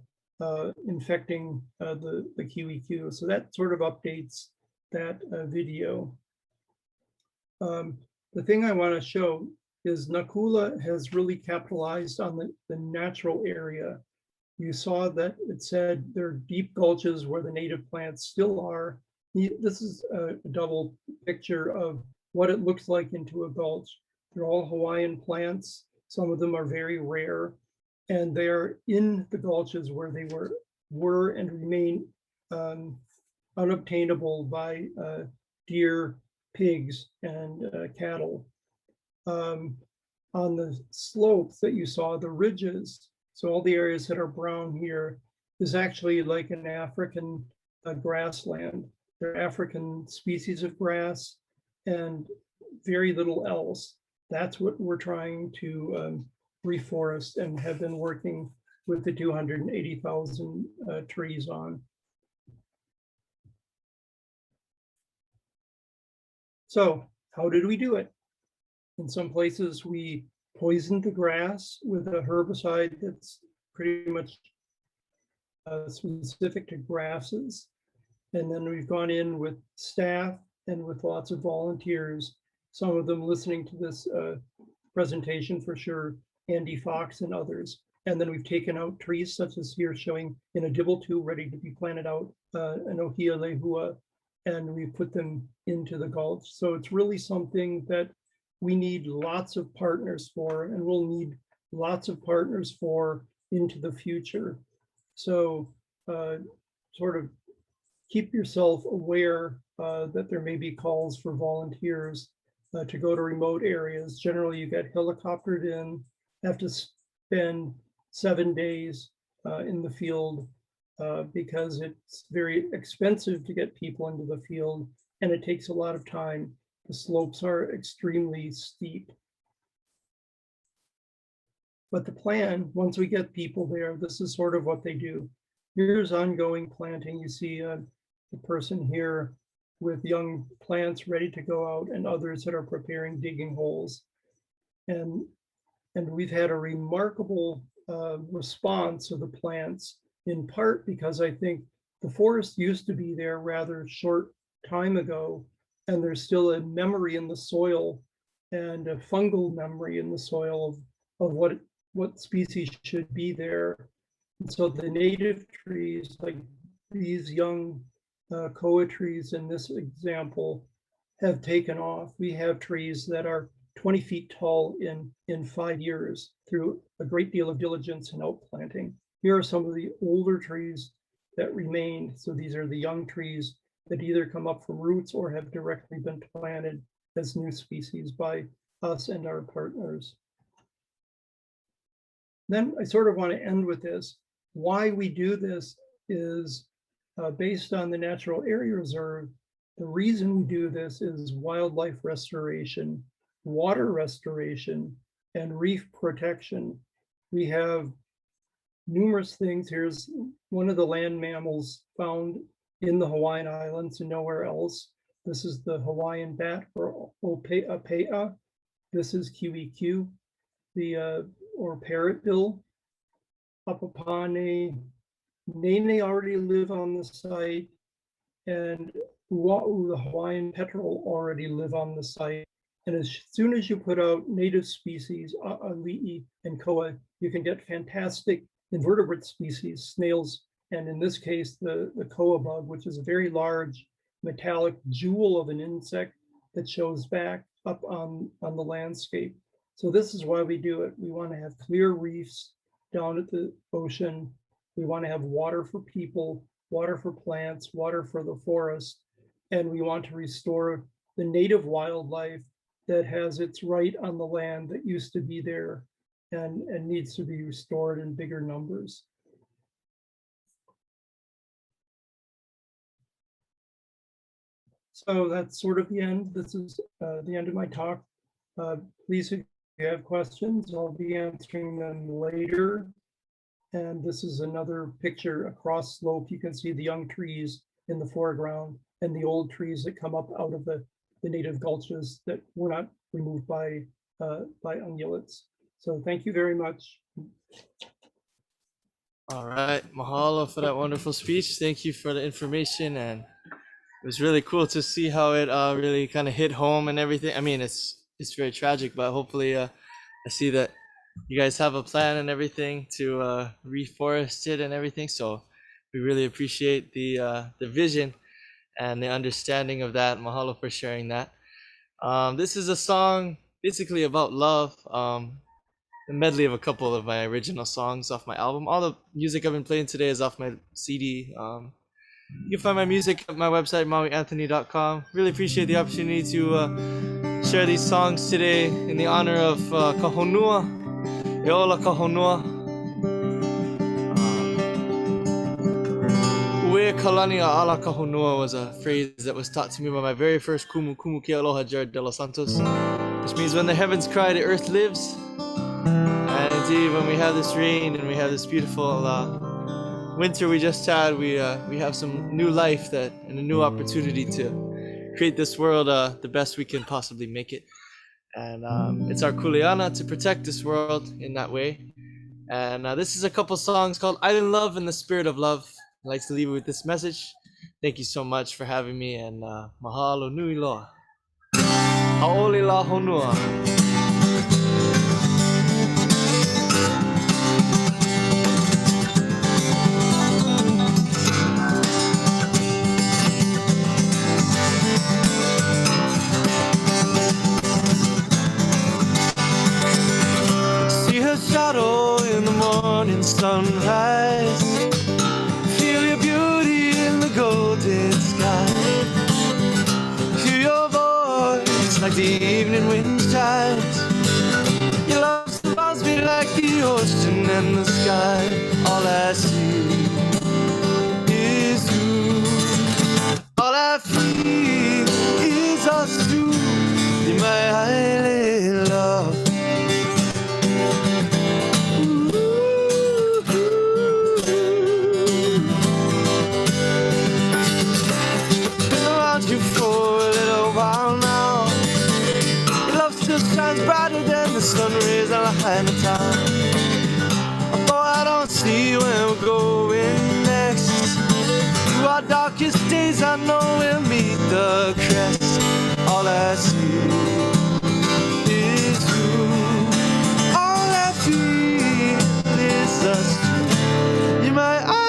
infecting the QEQ. So that sort of updates that video. The thing I want to show is Nakula has really capitalized on the natural area. You saw that it said there are deep gulches where the native plants still are. This is a double picture of what it looks like into a gulch. They're all Hawaiian plants. Some of them are very rare, and they're in the gulches where they were and remain unobtainable by deer, pigs, and cattle. On the slopes that you saw, the ridges, So all the areas that are brown here is actually like an African grassland. They're African species of grass and very little else. That's what we're trying to reforest and have been working with the 280,000 trees on. So how did we do it? In some places, we poisoned the grass with a herbicide that's pretty much specific to grasses. And then we've gone in with staff and with lots of volunteers, some of them listening to this presentation for sure, Andy Fox and others. And then we've taken out trees such as here showing in a dibble 2 ready to be planted out, an ohia lehua, and we put them into the gulch. So it's really something that we need lots of partners for, and we'll need lots of partners for into the future. So sort of keep yourself aware that there may be calls for volunteers to go to remote areas. Generally, you get helicoptered in, have to spend 7 days in the field because it's very expensive to get people into the field, and it takes a lot of time. The slopes are extremely steep. But the plan, once we get people there, this is sort of what they do. Here's ongoing planting. You see the person here with young plants ready to go out and others that are preparing digging holes. And we've had a remarkable response of the plants, in part because I think the forest used to be there rather short time ago, and there's still a memory in the soil and a fungal memory in the soil of what species should be there. And so the native trees, like these young koa trees in this example, have taken off. We have trees that are 20 feet tall in 5 years through a great deal of diligence and outplanting. Here are some of the older trees that remained. So these are the young trees that either come up from roots or have directly been planted as new species by us and our partners. Then I sort of want to end with this. Why we do this is based on the Natural Area Reserve. The reason we do this is wildlife restoration, water restoration, and reef protection. We have numerous things. Here's one of the land mammals found in the Hawaiian Islands and nowhere else. This is the Hawaiian bat, or opea. This is QEQ, or parrotbill. Apapane, Nene already live on the site, and Ua'u, the Hawaiian petrel, already live on the site. And as soon as you put out native species, A'ali'i and koa, you can get fantastic invertebrate species, snails, and in this case, the koa bug, which is a very large metallic jewel of an insect that shows back up on the landscape. So this is why we do it. We want to have clear reefs down at the ocean. We want to have water for people, water for plants, water for the forest, and we want to restore the native wildlife that has its right on the land that used to be there and needs to be restored in bigger numbers. So that's sort of the end. This is the end of my talk. Please, if you have questions, I'll be answering them later. And this is another picture across slope. You can see the young trees in the foreground and the old trees that come up out of the native gulches that were not removed by ungulates. So thank you very much. All right, mahalo for that wonderful speech. Thank you for the information, and it was really cool to see how it really kind of hit home and everything. I mean, it's very tragic, but hopefully I see that you guys have a plan and everything to reforest it and everything. So we really appreciate the vision and the understanding of that. Mahalo for sharing that. This is a song basically about love. A medley of a couple of my original songs off my album. All the music I've been playing today is off my CD. You can find my music at my website, mauianthony.com. Really appreciate the opportunity to share these songs today in the honor of Kahonua, Eola Kahonua. kalani a ala ka honua was a phrase that was taught to me by my very first kumu ke aloha Jared de los Santos, which means when the heavens cry, the earth lives. And indeed, when we have this rain and we have this beautiful winter we just had, we have some new life and a new opportunity to create this world the best we can possibly make it. And it's our kuleana to protect this world in that way. And this is a couple songs called Island Love and the Spirit of Love. I'd like to leave you with this message. Thank you so much for having me, and mahalo nui loa. Haole la honua. See her shadow in the morning sunrise. Feel your beauty in the golden sky. Hear your voice like the evening wind chimes. Your love surrounds me like the ocean and the sky. All I see is you. All I feel is us two. You're my island love. Brighter than the sun rays on Haleakalā. Although I don't see where we're going next, through our darkest days I know we'll meet the crest. All I see is you. All I feel is us two. You're my island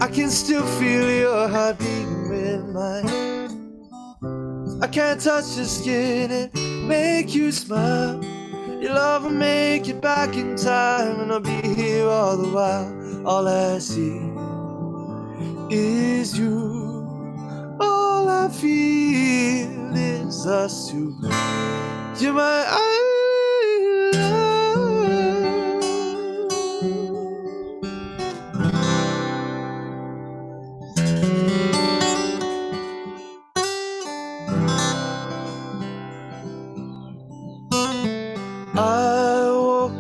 I can still feel your heart beating with mine. I can't touch your skin and make you smile. Your love will make it back in time, and I'll be here all the while. All I see is you. All I feel is us two. You're my island. I woke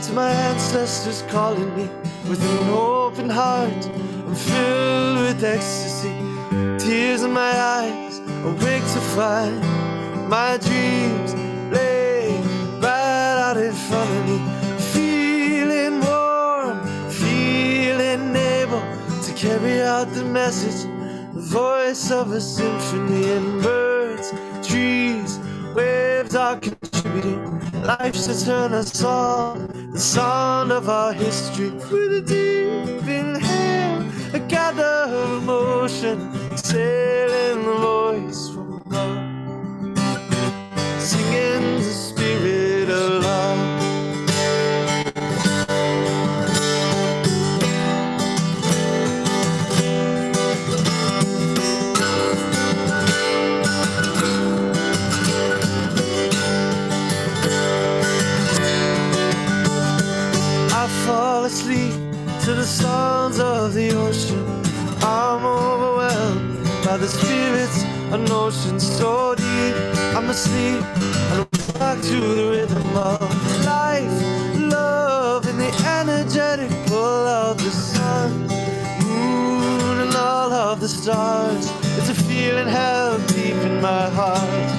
to my ancestors calling me with an open heart. I'm filled with ecstasy, tears in my eyes, awake to find my dreams lay right out in front of me. Feeling warm, feeling able to carry out the message, the voice of a symphony, and birds, trees, waves are contributing. Life's eternal song, the sound of our history. With a deep inhale, a gather of emotion, exhaling the voice from above, singing the spirit of love. Fall asleep to the sounds of the ocean. I'm overwhelmed by the spirits of ocean so deep. I'm asleep and I'm back to the rhythm of life, love, and the energetic pull of the sun, moon, and all of the stars. It's a feeling held deep in my heart.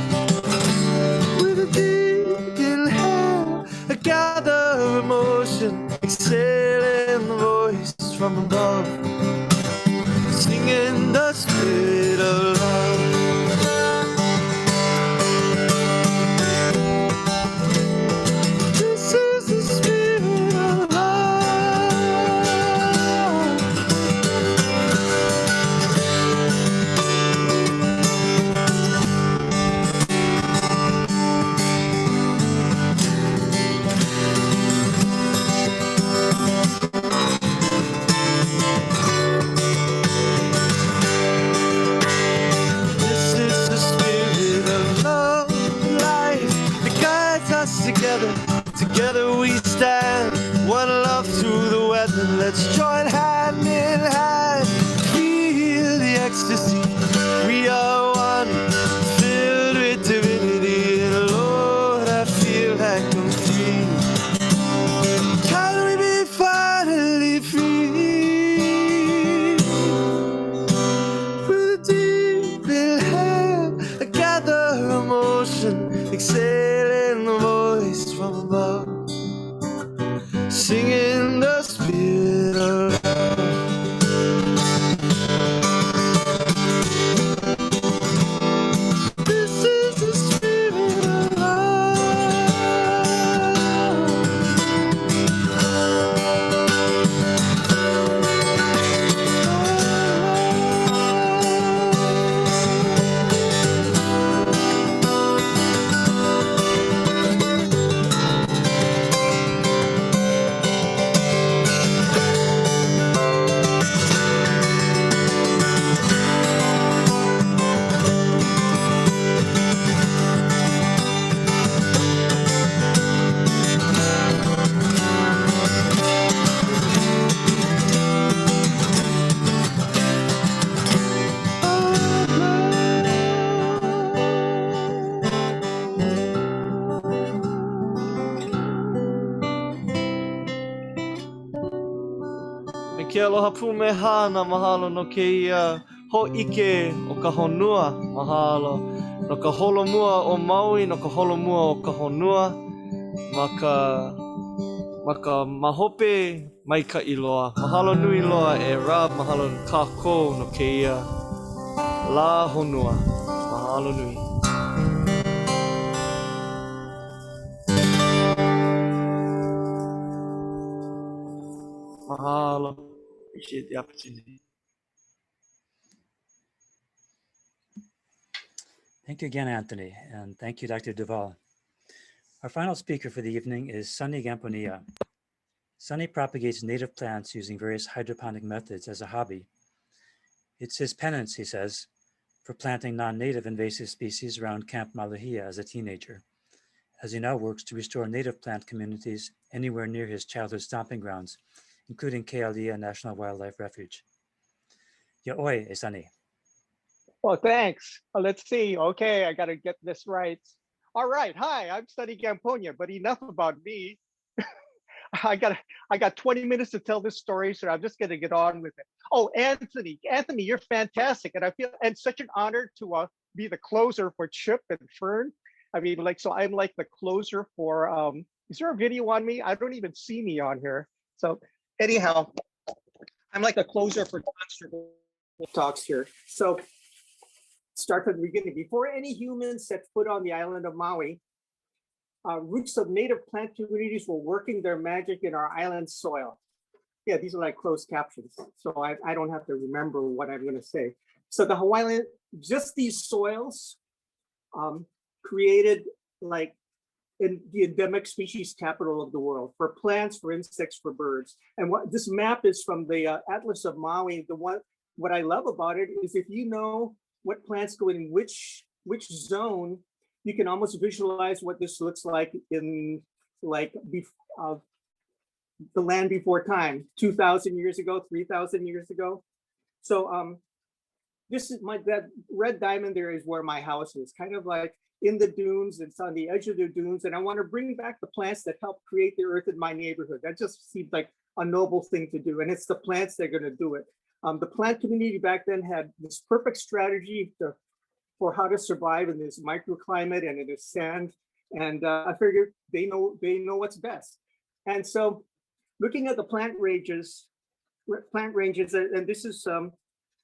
With motion, exhaling the voice from above, singing the spirit of love. This is the spirit of love. This is the spirit of love, life that guides us together. Together we stand, one love through the weather. Let's join hand in hand, feel the ecstasy. We are one, filled with divinity. And Lord, I feel like I'm free. Can we be finally free? With a deep inhale, I gather emotion, exhaling the voice from above, singing the spirit of love. This is the spirit of Me ke aloha pumehana, mahalo no keia ho'ike o ka honua, mahalo no ka holomua o Maui, no ka holomua o ka honua, ma ka mahope mai ka iloa. Mahalo nui loa e Rob, mahalo kākou no keia la honua. Mahalo nui. Mahalo. Appreciate the opportunity. Thank you again, Anthony, and thank you, Dr. Duvall. Our final speaker for the evening is Sonny Gamponia. Sonny propagates native plants using various hydroponic methods as a hobby. It's his penance, he says, for planting non-native invasive species around Camp Malahia as a teenager, as he now works to restore native plant communities anywhere near his childhood stomping grounds, including Kealia National Wildlife Refuge. Ya'oi, e Sonny. Well, thanks. Let's see. Okay, I got to get this right. All right. Hi, I'm Sonny Gamponia, but enough about me. I got 20 minutes to tell this story, so I'm just going to get on with it. Oh, Anthony, you're fantastic, and I feel and such an honor to be the closer for Chip and Fern. I mean, like, so I'm like the closer for. Is there a video on me? I don't even see me on here. So anyhow, I'm like a closer for talks here. So start from the beginning. Before any humans set foot on the island of Maui, roots of native plant communities were working their magic in our island soil. Yeah, these are like closed captions, so I don't have to remember what I'm going to say. So the Hawaiian, just these soils created like in the endemic species capital of the world for plants, for insects, for birds. And what this map is from the Atlas of Maui. What I love about it is if you know what plants go in which zone, you can almost visualize what this looks like in like the land before time, 2,000 years ago, 3,000 years ago. So this is that red diamond there is where my house is, kind of like in the dunes. It's on the edge of the dunes. And I want to bring back the plants that help create the earth in my neighborhood. That just seemed like a noble thing to do. And it's the plants that are going to do it. The plant community back then had this perfect strategy for how to survive in this microclimate and in this sand. And I figured they know what's best. And so looking at the plant ranges, and this is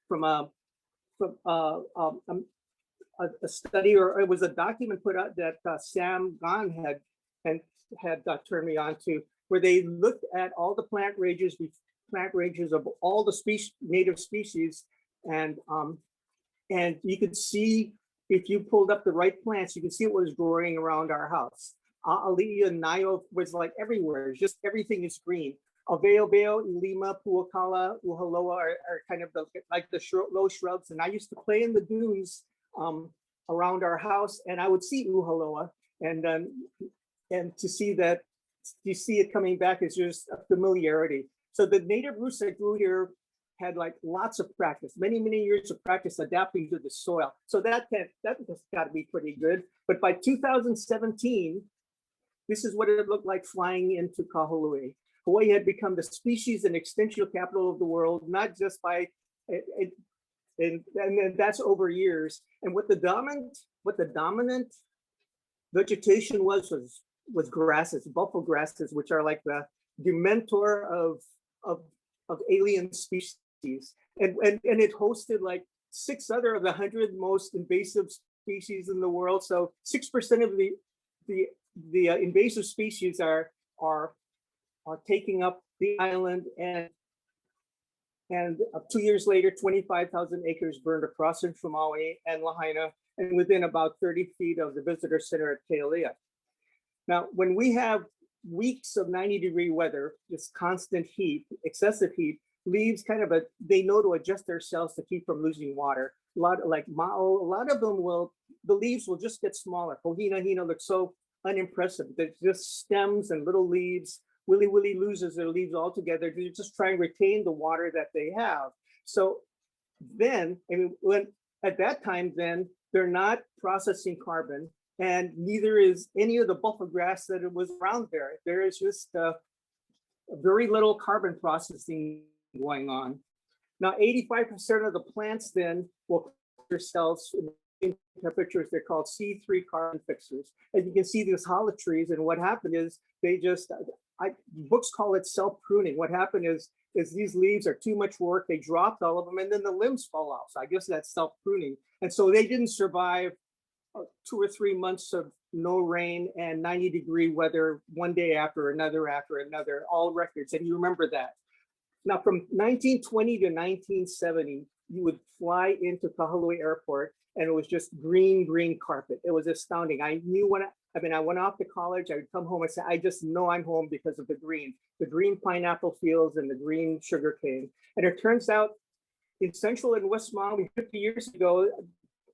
from a study, or it was a document put out that Sam Gan had turned me on to, where they looked at all the plant ranges of all the native species, and you could see, if you pulled up the right plants, you could see what was growing around our house. A'ali'i and Nayo was like everywhere, just everything is green. Aveobeo, Ilima, Puakala, Uhaloa are kind of like the low shrubs. And I used to play in the dunes around our house, and I would see Uhaloa, and to see that, you see it coming back is just a familiarity. So the native roots that grew here had like lots of practice, many years of practice adapting to the soil. So that's got to be pretty good. But by 2017, this is what it looked like flying into Kahului. Hawaii had become the species and extension capital of the world, not just by, and that's over years. And what the dominant vegetation was grasses, buffalo grasses, which are like the mentor of alien species. And it hosted like 6 other of the 100 most invasive species in the world. So 6% of the invasive species are taking up the island, and 2 years later, 25,000 acres burned across central Maui and Lahaina, and within about 30 feet of the visitor center at Kealia. Now, when we have weeks of 90-degree weather, this constant heat, excessive heat, leaves they know to adjust their cells to keep from losing water. A lot of them the leaves will just get smaller. Pohina looks so unimpressive. There's just stems and little leaves. Willy loses their leaves altogether. They just try and retain the water that they have. So then, at that time, then they're not processing carbon, and neither is any of the buffalo grass that was around there. There is just very little carbon processing going on. Now, 85% of the plants then will cover their cells in temperatures. They're called C3 carbon fixers. And you can see these hollow trees, and what happened is they just, books call it self-pruning. What happened is these leaves are too much work. They dropped all of them, and then the limbs fall off. So I guess that's self-pruning. And so they didn't survive 2 or 3 months of no rain and 90-degree weather one day after another, all records. And you remember that. Now, from 1920 to 1970, you would fly into Kahului Airport, and it was just green carpet. It was astounding. I knew I went off to college, I would come home and say, I just know I'm home because of the green pineapple fields and the green sugarcane. And it turns out in Central and West Maui 50 years ago,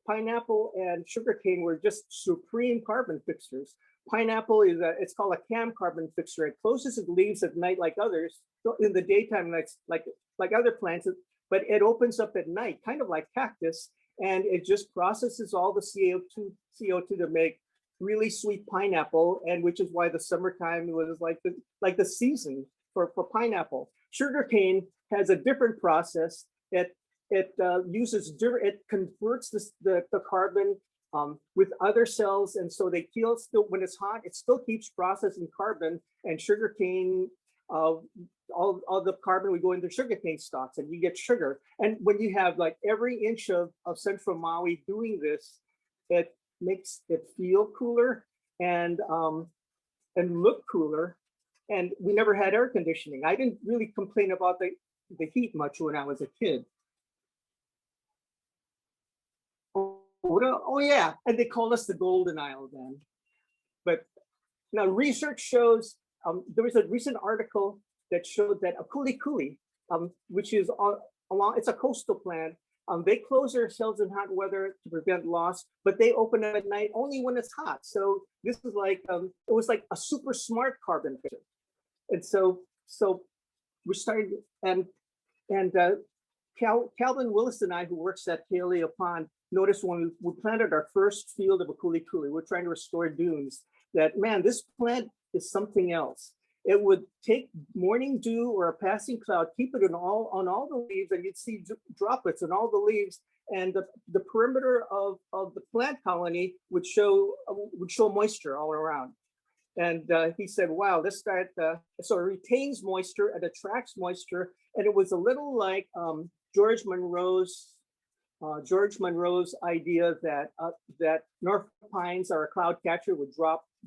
pineapple and sugarcane were just supreme carbon fixers. Pineapple it's called a cam carbon fixer. It closes its leaves at night like others. In the daytime, like other plants, but it opens up at night, kind of like cactus, and it just processes all the CO2 to make really sweet pineapple, and which is why the summertime was like the season for pineapple. Sugarcane has a different process. It converts the carbon with other cells, and so they feel still, when it's hot, it still keeps processing carbon, and sugarcane, all the carbon would go into sugarcane stalks, and you get sugar. And when you have like every inch of central Maui doing this, it makes it feel cooler and look cooler. And we never had air conditioning. I didn't really complain about the heat much when I was a kid. Oh yeah, and they called us the Golden Isle then. But now research shows, there was a recent article that showed that a kuli, which is it's a coastal plant, they close their cells in hot weather to prevent loss, but they open up at night only when it's hot. So this is like, it was like a super smart carbon fixer. And so we started, and Calvin Willis and I, who works at Haleakalā Pond, noticed when we planted our first field of a kuli, we're trying to restore dunes, that man, this plant is something else. It would take morning dew or a passing cloud, keep it on all the leaves, and you'd see droplets on all the leaves, and the perimeter of the plant colony would show moisture all around. And he said, wow, this that so it retains moisture, it attracts moisture, and it was a little like George Monroe's idea that that North pines are a cloud catcher with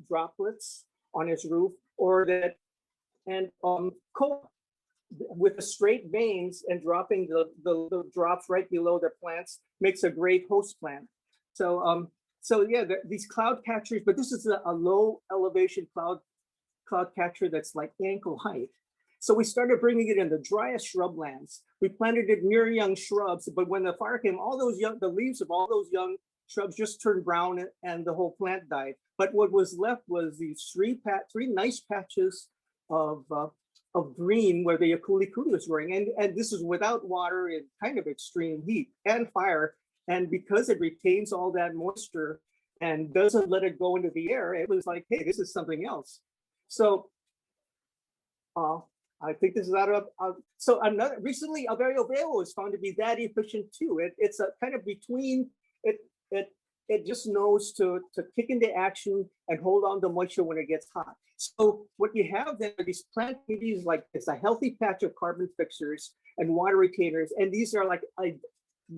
droplets on its roof, or that and koa with the straight veins and dropping the drops right below their plants makes a great host plant. So yeah, these cloud catchers, but this is a low elevation cloud catcher that's like ankle height. So we started bringing it in the driest shrublands. We planted it near young shrubs, but when the fire came, the leaves of all those young shrubs just turned brown and the whole plant died. But what was left was these three nice patches of green where the akuli was growing. And this is without water in kind of extreme heat and fire. And because it retains all that moisture and doesn't let it go into the air, it was like, hey, this is something else. So I think this is out of, so another, recently Alverio Veo was found to be that efficient too. It's a kind of between, it just knows to kick into action and hold on to moisture when it gets hot. So what you have then are these plant communities like it's a healthy patch of carbon fixers and water retainers. And these are like,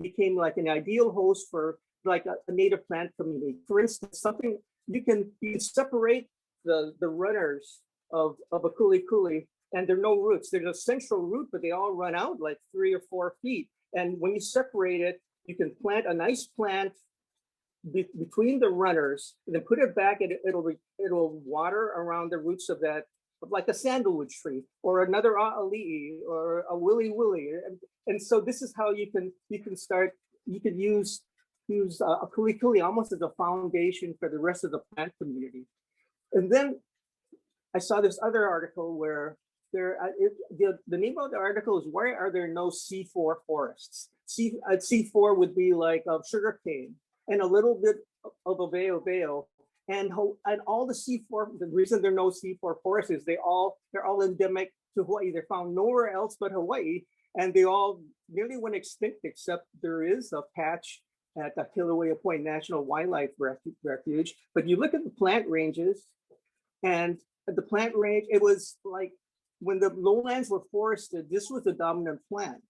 became like an ideal host for like a native plant community. For instance, something you can separate the runners of a kuli, and there are no roots. There's a central root, but they all run out like 3 or 4 feet. And when you separate it, you can plant a nice plant between the runners, and then put it back, and it'll water around the roots of that, like a sandalwood tree or another a'ali'i or a willy. And so this is how you can start. You could use a kuli almost as a foundation for the rest of the plant community. And then I saw this other article where the name of the article is "Why Are There No C4 Forests?" C4 would be like sugarcane and a little bit of a veo. And all the C4, the reason there are no C4 forests is they're all endemic to Hawaii. They're found nowhere else but Hawaii, and they all nearly went extinct, except there is a patch at the Kilauea Point National Wildlife Refuge. But you look at the plant ranges, and the plant range, it was like when the lowlands were forested, this was the dominant plant.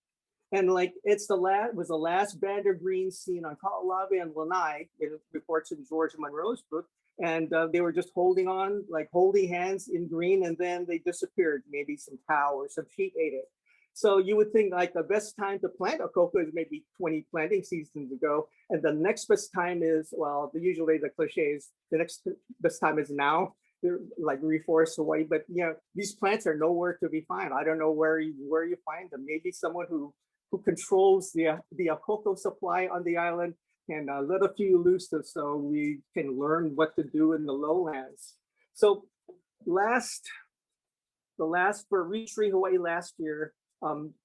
And like was the last band of green seen on Kaʻalawe and Lanai, it reports in George Monroe's book. And they were just holding on, like holding hands in green, and then they disappeared. Maybe some cow or some sheep ate it. So you would think like the best time to plant a cocoa is maybe 20 planting seasons ago. And the next best time is, well, usually the cliche is the next best time is now. They're like reforest Hawaii, but these plants are nowhere to be found. I don't know where you find them. Maybe someone who controls the cocoa supply on the island can let a few loose so we can learn what to do in the lowlands. So the last for ReTree Hawaii last year,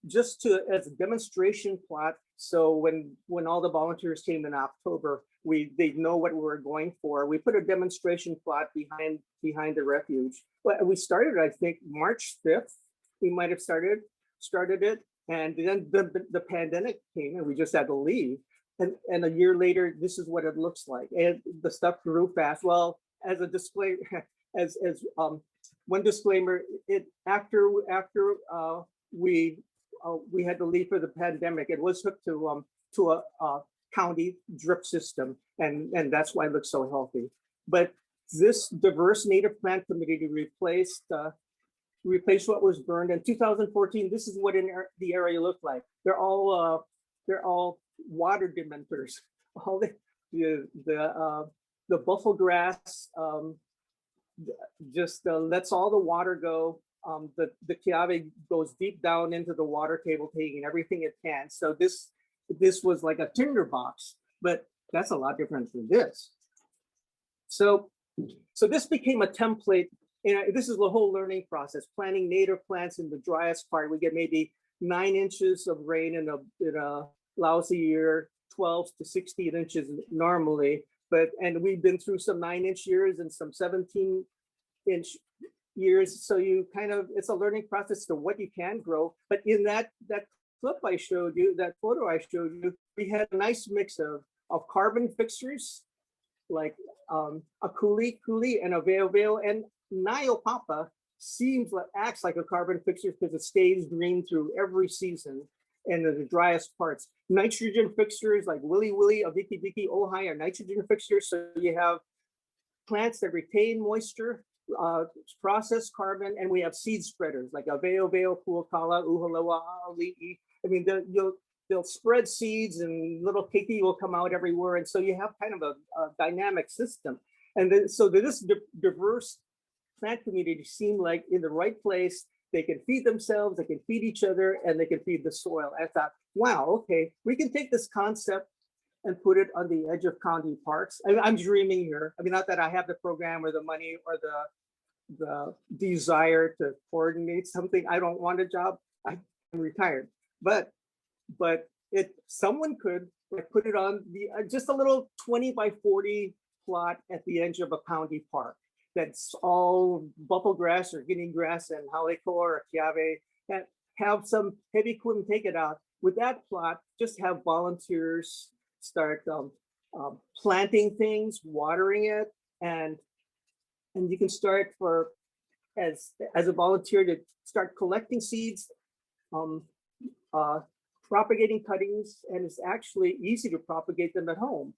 just as a demonstration plot. So when all the volunteers came in October, they know what we were going for. We put a demonstration plot behind the refuge. But we started, I think, March 5th. We might have started it. And then the pandemic came and we just had to leave. And a year later, this is what it looks like. And the stuff grew fast. Well, as a display, as one disclaimer, after we had to leave for the pandemic, it was hooked to a county drip system, and that's why it looks so healthy. But this diverse native plant community replaced what was burned in 2014. This is what the area looked like. They're all water dementors. All the buffalo grass just lets all the water go. The kiawe goes deep down into the water table, taking everything it can. So this was like a tinderbox, but that's a lot different than this. So this became a template. And this is the whole learning process. Planting native plants in the driest part, we get maybe 9 inches of rain in a lousy year, 12 to 16 inches normally. And we've been through some 9-inch years and some 17-inch years. So it's a learning process to what you can grow. But in that clip I showed you, that photo I showed you, we had a nice mix of carbon fixers, like a kuli and a veo, and Niopapa acts like a carbon fixer because it stays green through every season and in the driest parts. Nitrogen fixtures like Willy Willy, Aviki Viki, Ojai are nitrogen fixtures. So you have plants that retain moisture, process carbon, and we have seed spreaders like Aveo Veo, Puakala, Uhaloa, Ali'i. I mean, they'll spread seeds and little keiki will come out everywhere. And so you have kind of a dynamic system. And then, so this diverse plant community seem like in the right place. They can feed themselves, they can feed each other, and they can feed the soil. I thought, wow, okay, we can take this concept and put it on the edge of county parks. I'm dreaming here. I mean, not that I have the program or the money or the desire to coordinate something. I don't want a job. I'm retired. But someone could like put it on the just a little 20 by 40 plot at the edge of a county park. That's all buffalo grass or guinea grass and Haleakalā or Kiave, and have some heavy equipment take it out. With that plot, just have volunteers start planting things, watering it, and you can start as a volunteer to start collecting seeds, propagating cuttings, and it's actually easy to propagate them at home.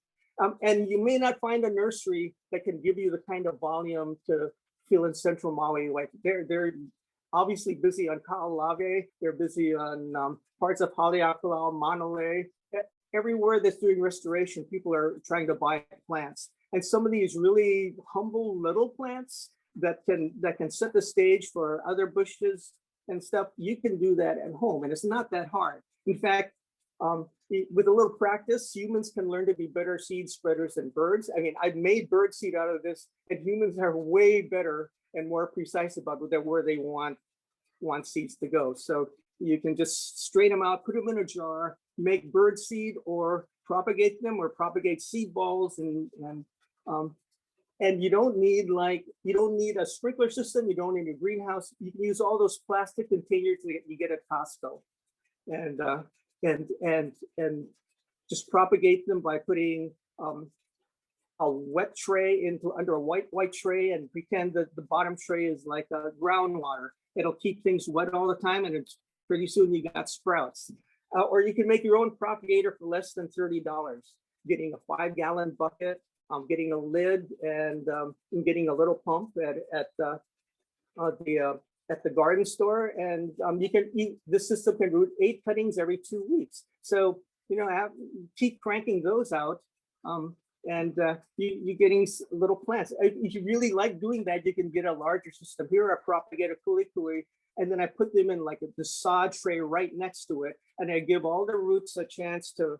And you may not find a nursery that can give you the kind of volume to fill in central Maui. Like they're obviously busy on Ka'alave, they're busy on parts of Haleakalā, Mauna Lei. Everywhere that's doing restoration, people are trying to buy plants. And some of these really humble little plants that can set the stage for other bushes and stuff, you can do that at home, and it's not that hard. In fact, with a little practice, humans can learn to be better seed spreaders than birds. I mean, I've made bird seed out of this, and humans are way better and more precise about where they want seeds to go. So you can just straighten them out, put them in a jar, make bird seed, or propagate them, or propagate seed balls, and you don't need a sprinkler system. You don't need a greenhouse. You can use all those plastic containers that you get at Costco, and just propagate them by putting a wet tray under a white tray, and pretend that the bottom tray is like groundwater. It'll keep things wet all the time, and it's pretty soon you got sprouts. Or you can make your own propagator for less than $30, getting a 5-gallon bucket, getting a lid, and getting a little pump at the garden store, and this system can root 8 cuttings every 2 weeks. So keep cranking those out, and you're getting little plants. If you really like doing that, you can get a larger system. Here I propagate a kuli, and then I put them in like the sod tray right next to it, and I give all the roots a chance to.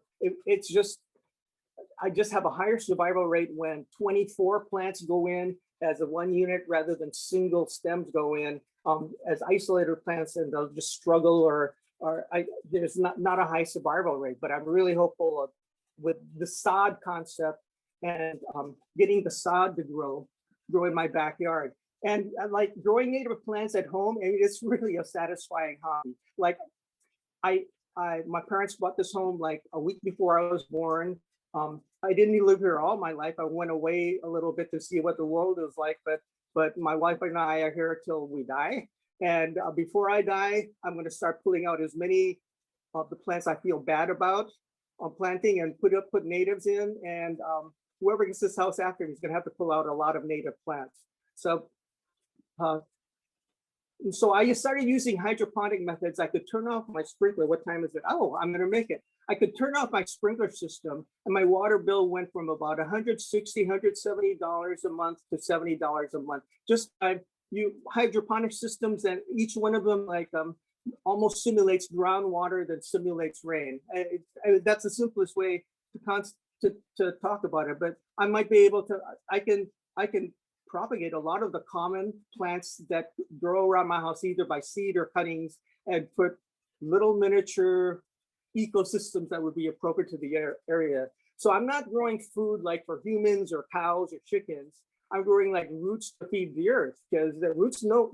I just have a higher survival rate when 24 plants go in as a 1 unit rather than single stems go in as isolated plants, and they'll just struggle, or there's not a high survival rate. But I'm really hopeful with the sod concept and getting the sod to grow in my backyard. And like growing native plants at home, and it's really a satisfying hobby. Like my parents bought this home like a week before I was born. I didn't live here all my life. I went away a little bit to see what the world is like, but my wife and I are here till we die. And before I die, I'm going to start pulling out as many of the plants I feel bad about planting, and put natives in. And whoever gets this house after me is going to have to pull out a lot of native plants. So I started using hydroponic methods. I could turn off my sprinkler. What time is it? Oh, I'm going to make it. I could turn off my sprinkler system, and my water bill went from about $160, $170 a month to $70 a month. Just hydroponic systems, and each one of them almost simulates groundwater that simulates rain. That's the simplest way to talk about it. But I might be able to. I can propagate a lot of the common plants that grow around my house, either by seed or cuttings, and put little miniature ecosystems that would be appropriate to the area. So I'm not growing food like for humans or cows or chickens. I'm growing like roots to feed the earth, because the roots know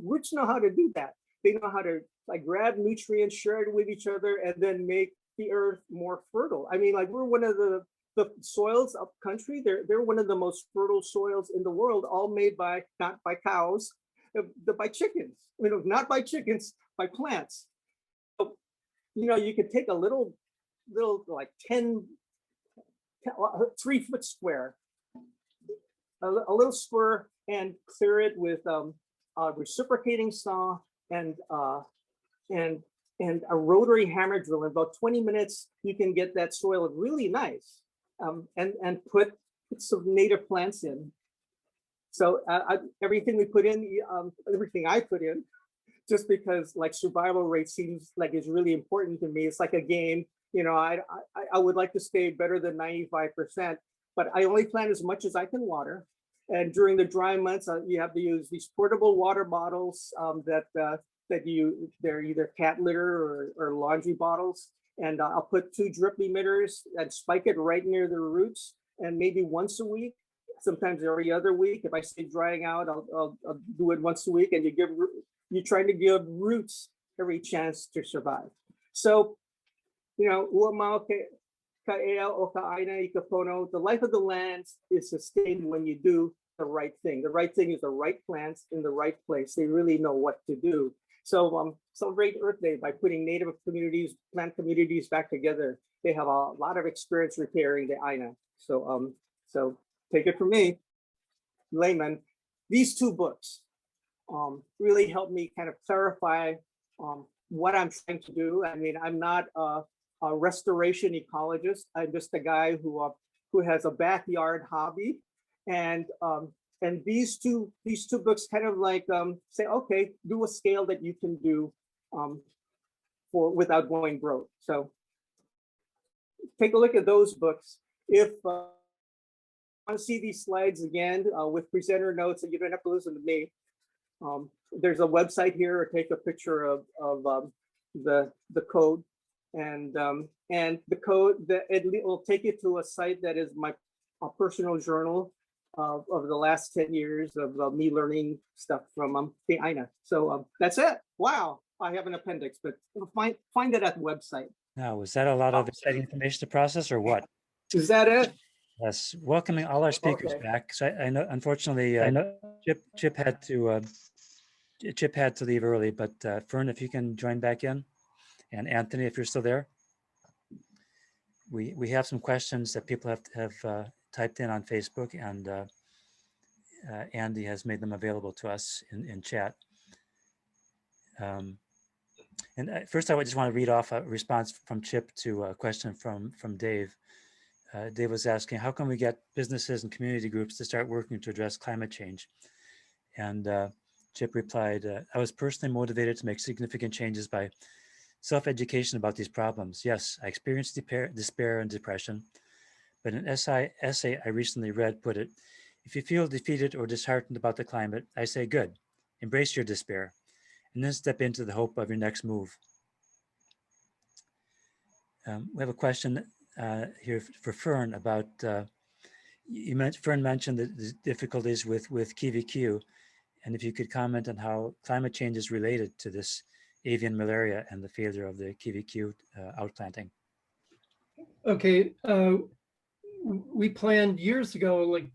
how to do that. They know how to grab nutrients, share it with each other, and then make the earth more fertile. I mean, we're one of the soils up country. They're one of the most fertile soils in the world, all made not by cows, by chickens, not by chickens, by plants. So, you could take a little like 3-foot square, a little square, and clear it with a reciprocating saw and a rotary hammer drill. In about 20 minutes, you can get that soil really nice, and put some native plants in. So everything we put in, everything I put in, just because like survival rate seems like it's really important to me. It's like a game. I would like to stay better than 95%, but I only plant as much as I can water. And during the dry months, you have to use these portable water bottles they're either cat litter or laundry bottles. And I'll put 2 drip emitters and spike it right near the roots. And maybe once a week, sometimes every other week. If I stay drying out, I'll do it once a week. And you're trying to give roots every chance to survive. So, the life of the land is sustained when you do the right thing. The right thing is the right plants in the right place. They really know what to do. So celebrate Earth Day by putting native communities, plant communities back together. They have a lot of experience repairing the Aina. So take it from me, layman. These 2 books really helped me kind of clarify what I'm trying to do. I mean, I'm not a restoration ecologist. I'm just a guy who has a backyard hobby, and these two books kind of like say, okay, do a scale that you can do without going broke. So take a look at those books. If want to see these slides again with presenter notes, and you don't have to listen to me. There's a website here, or take a picture of the code, and the code it will take you to a site that is my personal journal of the last 10 years of me learning stuff from the Aina. So that's it. Wow, I have an appendix, but find it at the website. Now, was that a lot of exciting information to process, or what? Is that it? Yes, welcoming all our speakers back. So I know, unfortunately, Chip had to leave early, but Fern, if you can join back in, and Anthony, if you're still there. We have some questions that people have typed in on Facebook, and Andy has made them available to us in chat. And first, I just want to read off a response from Chip to a question from Dave. Dave was asking, how can we get businesses and community groups to start working to address climate change? And Chip replied, I was personally motivated to make significant changes by self-education about these problems. Yes, I experienced despair and depression, but an essay I recently read put it, if you feel defeated or disheartened about the climate, I say good, embrace your despair, and then step into the hope of your next move. We have a question here for Fern about, Fern mentioned the difficulties with KVQ, and if you could comment on how climate change is related to this avian malaria and the failure of the KVQ outplanting. Okay, we planned years ago, like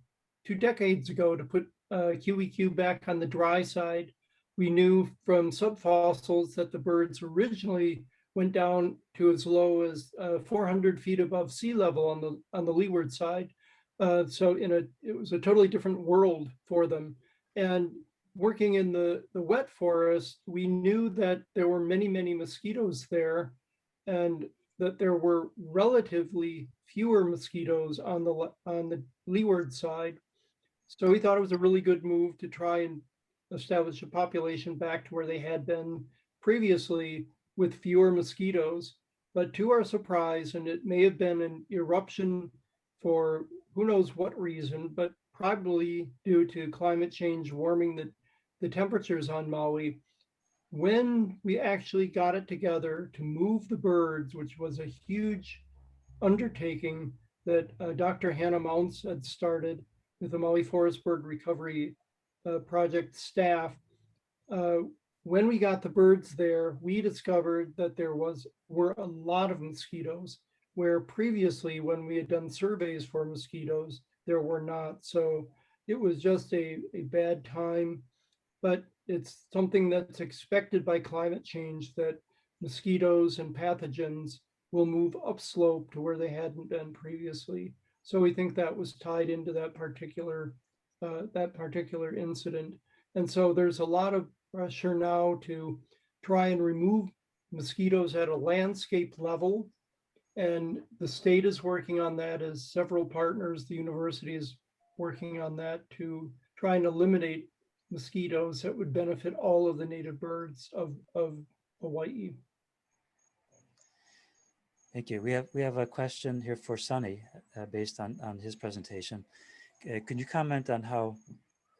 2 decades ago, to put QEQ back on the dry side. We knew from subfossils that the birds originally went down to as low as 400 feet above sea level on the leeward side. So it was a totally different world for them. And working in the wet forest, we knew that there were many, many mosquitoes there, and that there were relatively fewer mosquitoes on the leeward side. So we thought it was a really good move to try and establish a population back to where they had been previously with fewer mosquitoes. But to our surprise, and it may have been an eruption for who knows what reason, but probably due to climate change warming the temperatures on Maui, when we actually got it together to move the birds, which was a huge undertaking that Dr. Hannah Mounts had started with the Maui Forest Bird Recovery Project staff. When we got the birds there, we discovered that there were a lot of mosquitoes, where previously when we had done surveys for mosquitoes, there were not. So it was just a bad time, but it's something that's expected by climate change, that mosquitoes and pathogens will move upslope to where they hadn't been previously. So we think that was tied into that particular incident. And so there's a lot of pressure now to try and remove mosquitoes at a landscape level. And the state is working on that, as several partners. The university is working on that to try and eliminate mosquitoes that would benefit all of the native birds of Hawaii. Thank you. We have a question here for Sonny based on his presentation. Could you comment on how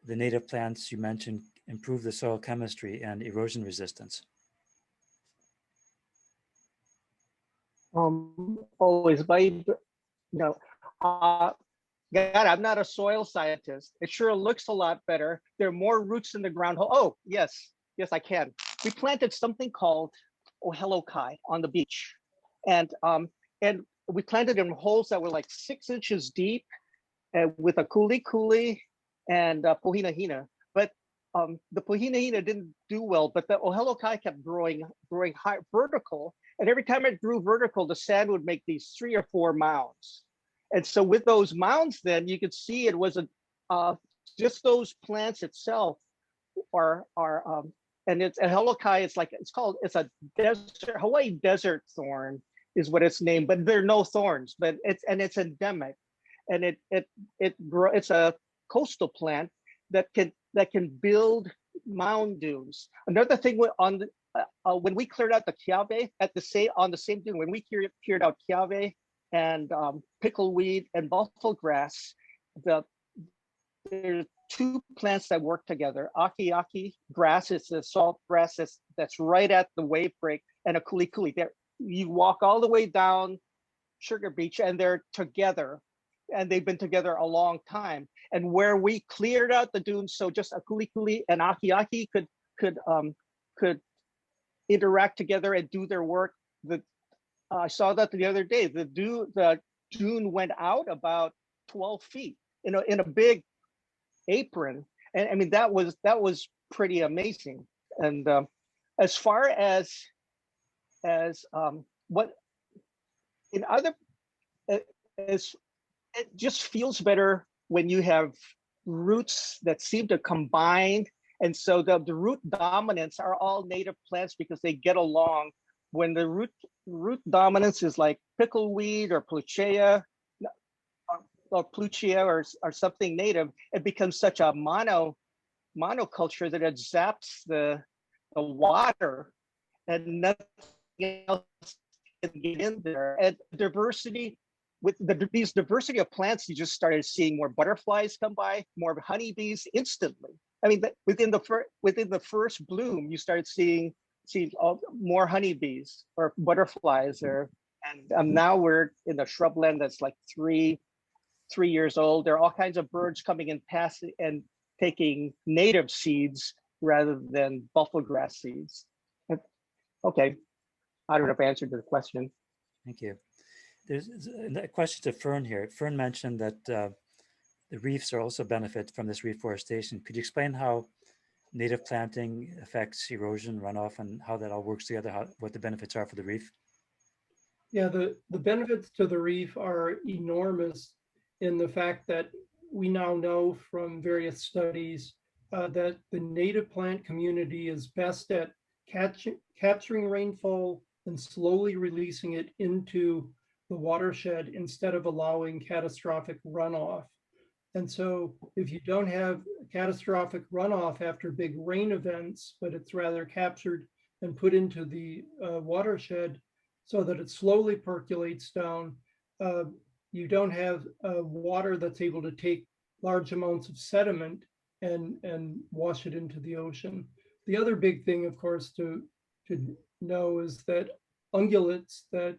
the native plants you mentioned improve the soil chemistry and erosion resistance? Always, but God, I'm not a soil scientist. It sure looks a lot better. There are more roots in the ground. Oh, yes, I can. We planted something called Haleakalā on the beach, and we planted in holes that were like 6 inches deep, with a kuli and pohinahina. But the pohinahina didn't do well. But the Haleakalā kept growing high, vertical. And every time it grew vertical, the sand would make these 3 or 4 mounds. And so with those mounds, then you could see it was just those plants itself and it's a Haleakalā. It's a desert, Hawaii desert thorn is what it's named, but there are no thorns. But it's endemic, and it's a coastal plant that can build mound dunes. Another thing when we cleared out the kiawe on the same dune, when we cleared out kiawe and pickleweed and buffalo grass, there's 2 plants that work together. Aki grass is the salt grass that's right at the wave break, and a kuli. You walk all the way down Sugar Beach, and they're together, and they've been together a long time. And where we cleared out the dunes, so just a kuli and aki could interact together and do their work. I saw that the other day. The dune went out about 12 feet in a big apron, and I mean that was pretty amazing. And as far as what in other, it just feels better when you have roots that seem to combine. And so the root dominants are all native plants because they get along. When the root dominance is like pickleweed or pluchea or something native, it becomes such a monoculture that it zaps the water, and nothing else can get in there. And diversity, with these diversity of plants, you just started seeing more butterflies come by, more honeybees instantly. I mean, within the first bloom, you started seeing more honeybees or butterflies, and now we're in the shrubland that's like 3 years old. There are all kinds of birds coming in past and taking native seeds rather than buffalo grass seeds. Okay, I don't know if I answered the question. Thank you. There's a question to Fern here. Fern mentioned that the reefs are also benefit from this reforestation. Could you explain how native planting affects erosion, runoff, and how that all works together, what the benefits are for the reef? Yeah, the benefits to the reef are enormous in the fact that we now know from various studies that the native plant community is best at capturing rainfall and slowly releasing it into the watershed instead of allowing catastrophic runoff. And so if you don't have catastrophic runoff after big rain events, but it's rather captured and put into the watershed so that it slowly percolates down, you don't have water that's able to take large amounts of sediment and wash it into the ocean. The other big thing, of course, to know is that ungulates that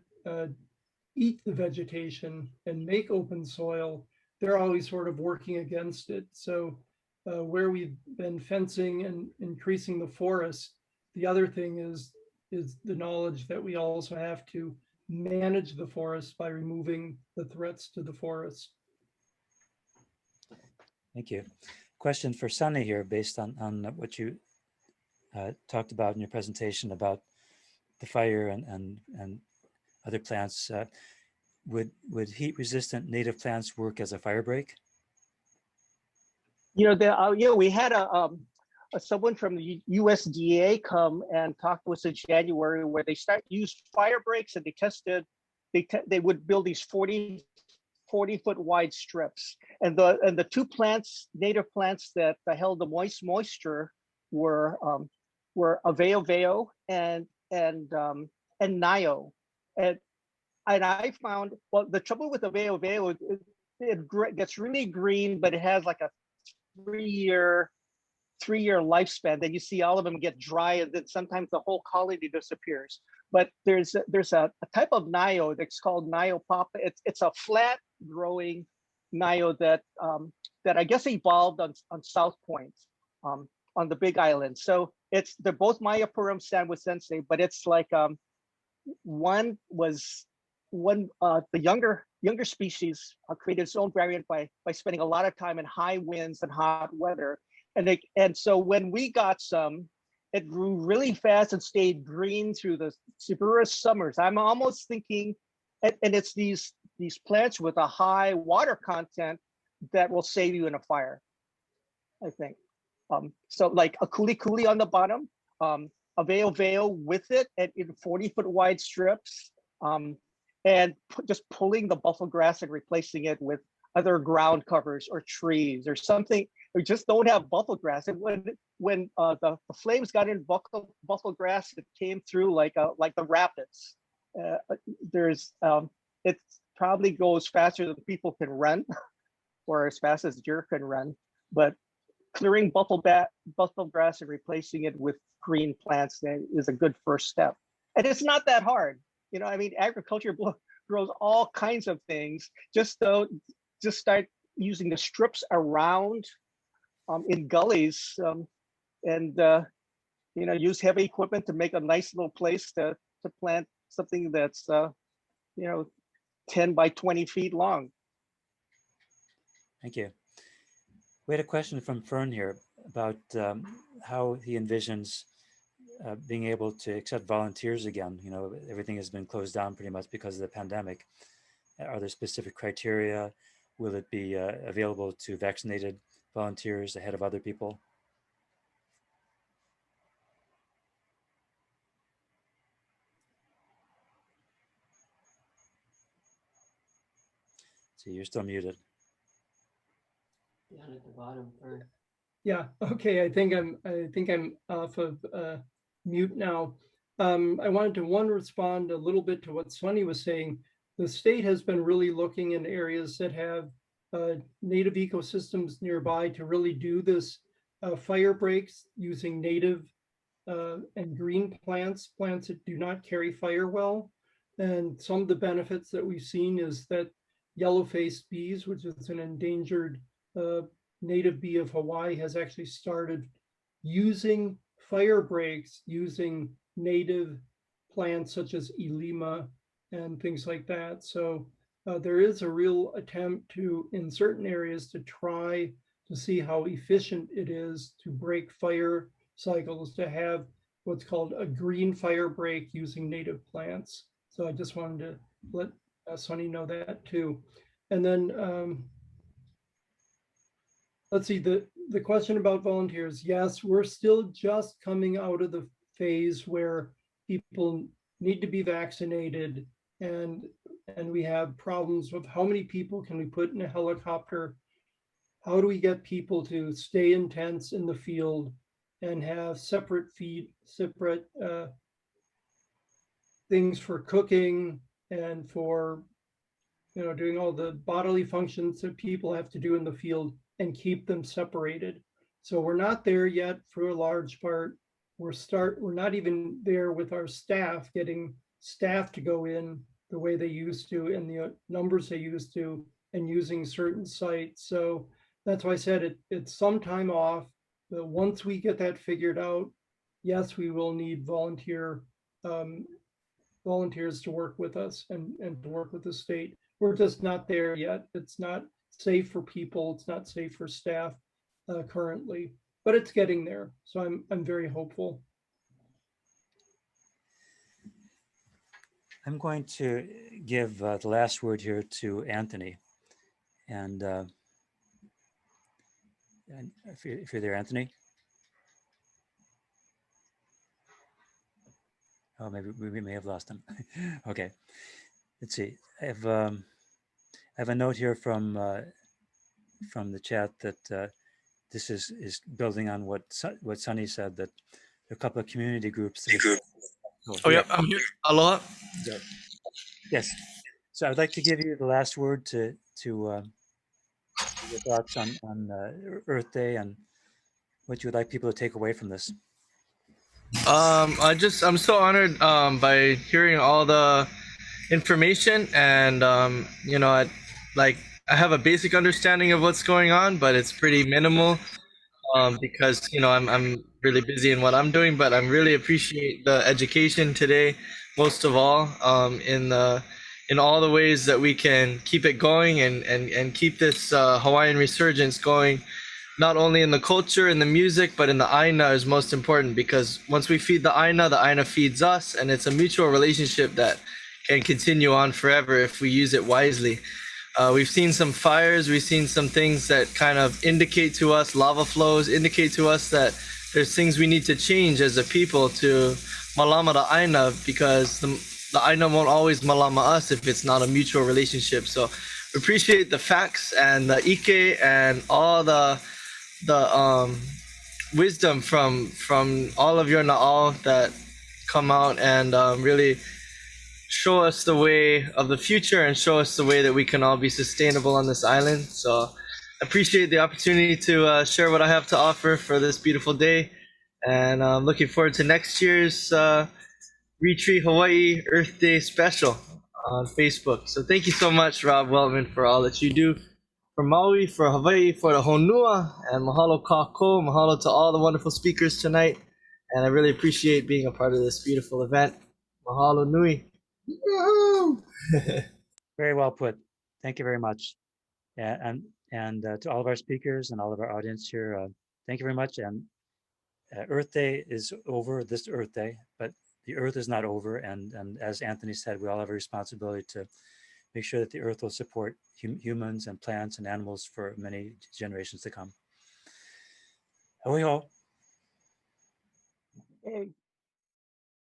eat the vegetation and make open soil, they're always sort of working against it. So where we've been fencing and increasing the forest, the other thing is the knowledge that we also have to manage the forest by removing the threats to the forest. Thank you. Question for Sonny here, based on what you talked about in your presentation about the fire and other plants. Would heat-resistant native plants work as a fire break? We had someone from the USDA come and talk to us in January where they used fire breaks, and they tested. They would build these 40-foot wide strips, and the two native plants that held the moisture were aveo and nio, and I found, well, the trouble with aveo it gets really green, but it has like a three-year lifespan. Then you see all of them get dry, and then sometimes the whole colony disappears. But there's a type of nio that's called nio papa. It's a flat growing nio that I guess evolved on South Point, on the Big Island. So they're both Myopurum sanguisense, but it's like the younger species created its own variant by spending a lot of time in high winds and hot weather. And so when we got some, it grew really fast and stayed green through the severest summers. I'm almost thinking, and it's these plants with a high water content that will save you in a fire, I think. So like a kuli on the bottom, a veo with it and in 40-foot wide strips, and just pulling the buffalo grass and replacing it with other ground covers or trees or something. We just don't have buffalo grass. And when the flames got in buffalo grass, it came through like the rapids. It probably goes faster than people can run, or as fast as deer can run. But clearing buffalo grass and replacing it with green plants is a good first step. And it's not that hard. Agriculture grows all kinds of things. Just start using the strips around in gullies, and use heavy equipment to make a nice little place to plant something that's 10 by 20 feet long. Thank you. We had a question from Fern here about how he envisions being able to accept volunteers again. Everything has been closed down pretty much because of the pandemic. Are there specific criteria? Will it be available to vaccinated volunteers ahead of other people? So you're still muted. Down at the bottom, Fern. Yeah, okay, I think I'm off of mute now. I wanted to respond a little bit to what Sonny was saying. The state has been really looking in areas that have native ecosystems nearby to really do this fire breaks using native and green plants that do not carry fire well. And some of the benefits that we've seen is that yellow-faced bees, which is an endangered native bee of Hawaii, has actually started using fire breaks using native plants such as Elima and things like that. So there is a real attempt to, in certain areas, to try to see how efficient it is to break fire cycles, to have what's called a green fire break using native plants. So I just wanted to let Sonny know that too. And then let's see, the question about volunteers. Yes, we're still just coming out of the phase where people need to be vaccinated, and we have problems with how many people can we put in a helicopter? How do we get people to stay in tents in the field and have separate things for cooking and for doing all the bodily functions that people have to do in the field, and keep them separated. So we're not there yet for a large part. We're not even there with our staff, getting staff to go in the way they used to and the numbers they used to, and using certain sites. So that's why I said it's some time off, but once we get that figured out, yes, we will need volunteers to work with us and to work with the state. We're just not there yet. It's not safe for people. It's not safe for staff currently. but it's getting there. So I'm very hopeful. I'm going to give the last word here to Anthony. And if you're there, Anthony. Oh, maybe we may have lost him. Okay, let's see. I have a note here from the chat that this is building on what Sonny said, that there are a couple of community groups. Oh, yeah, I'm here. Aloha. Yes. So I'd like to give you the last word to your thoughts on Earth Day and what you would like people to take away from this. I'm so honored by hearing all the information, and I have a basic understanding of what's going on, but it's pretty minimal because I'm really busy in what I'm doing. But I really appreciate the education today, most of all, in all the ways that we can keep it going and keep this Hawaiian resurgence going, not only in the culture and the music, but in the aina is most important, because once we feed the aina feeds us, and it's a mutual relationship that can continue on forever if we use it wisely. We've seen some fires, we've seen some things that kind of indicate to us, lava flows indicate to us that there's things we need to change as a people to malama the aina, because the aina won't always malama us if it's not a mutual relationship. So we appreciate the facts and the ike and all the wisdom from all of your na'al that come out and really show us the way of the future and show us the way that we can all be sustainable on this island. So I appreciate the opportunity to share what I have to offer for this beautiful day, and I'm looking forward to next year's ReTree Hawaii Earth Day special on Facebook. So thank you so much, Rob Weltman, for all that you do for Maui, for Hawaii, for the Honua, and mahalo kako, mahalo to all the wonderful speakers tonight. And I really appreciate being a part of this beautiful event. Mahalo nui. Very well put. Thank you very much. And to all of our speakers and all of our audience here, thank you very much. And Earth Day is over, this Earth Day, but the Earth is not over. And as Anthony said, we all have a responsibility to make sure that the Earth will support humans and plants and animals for many generations to come. Aloha. Hey.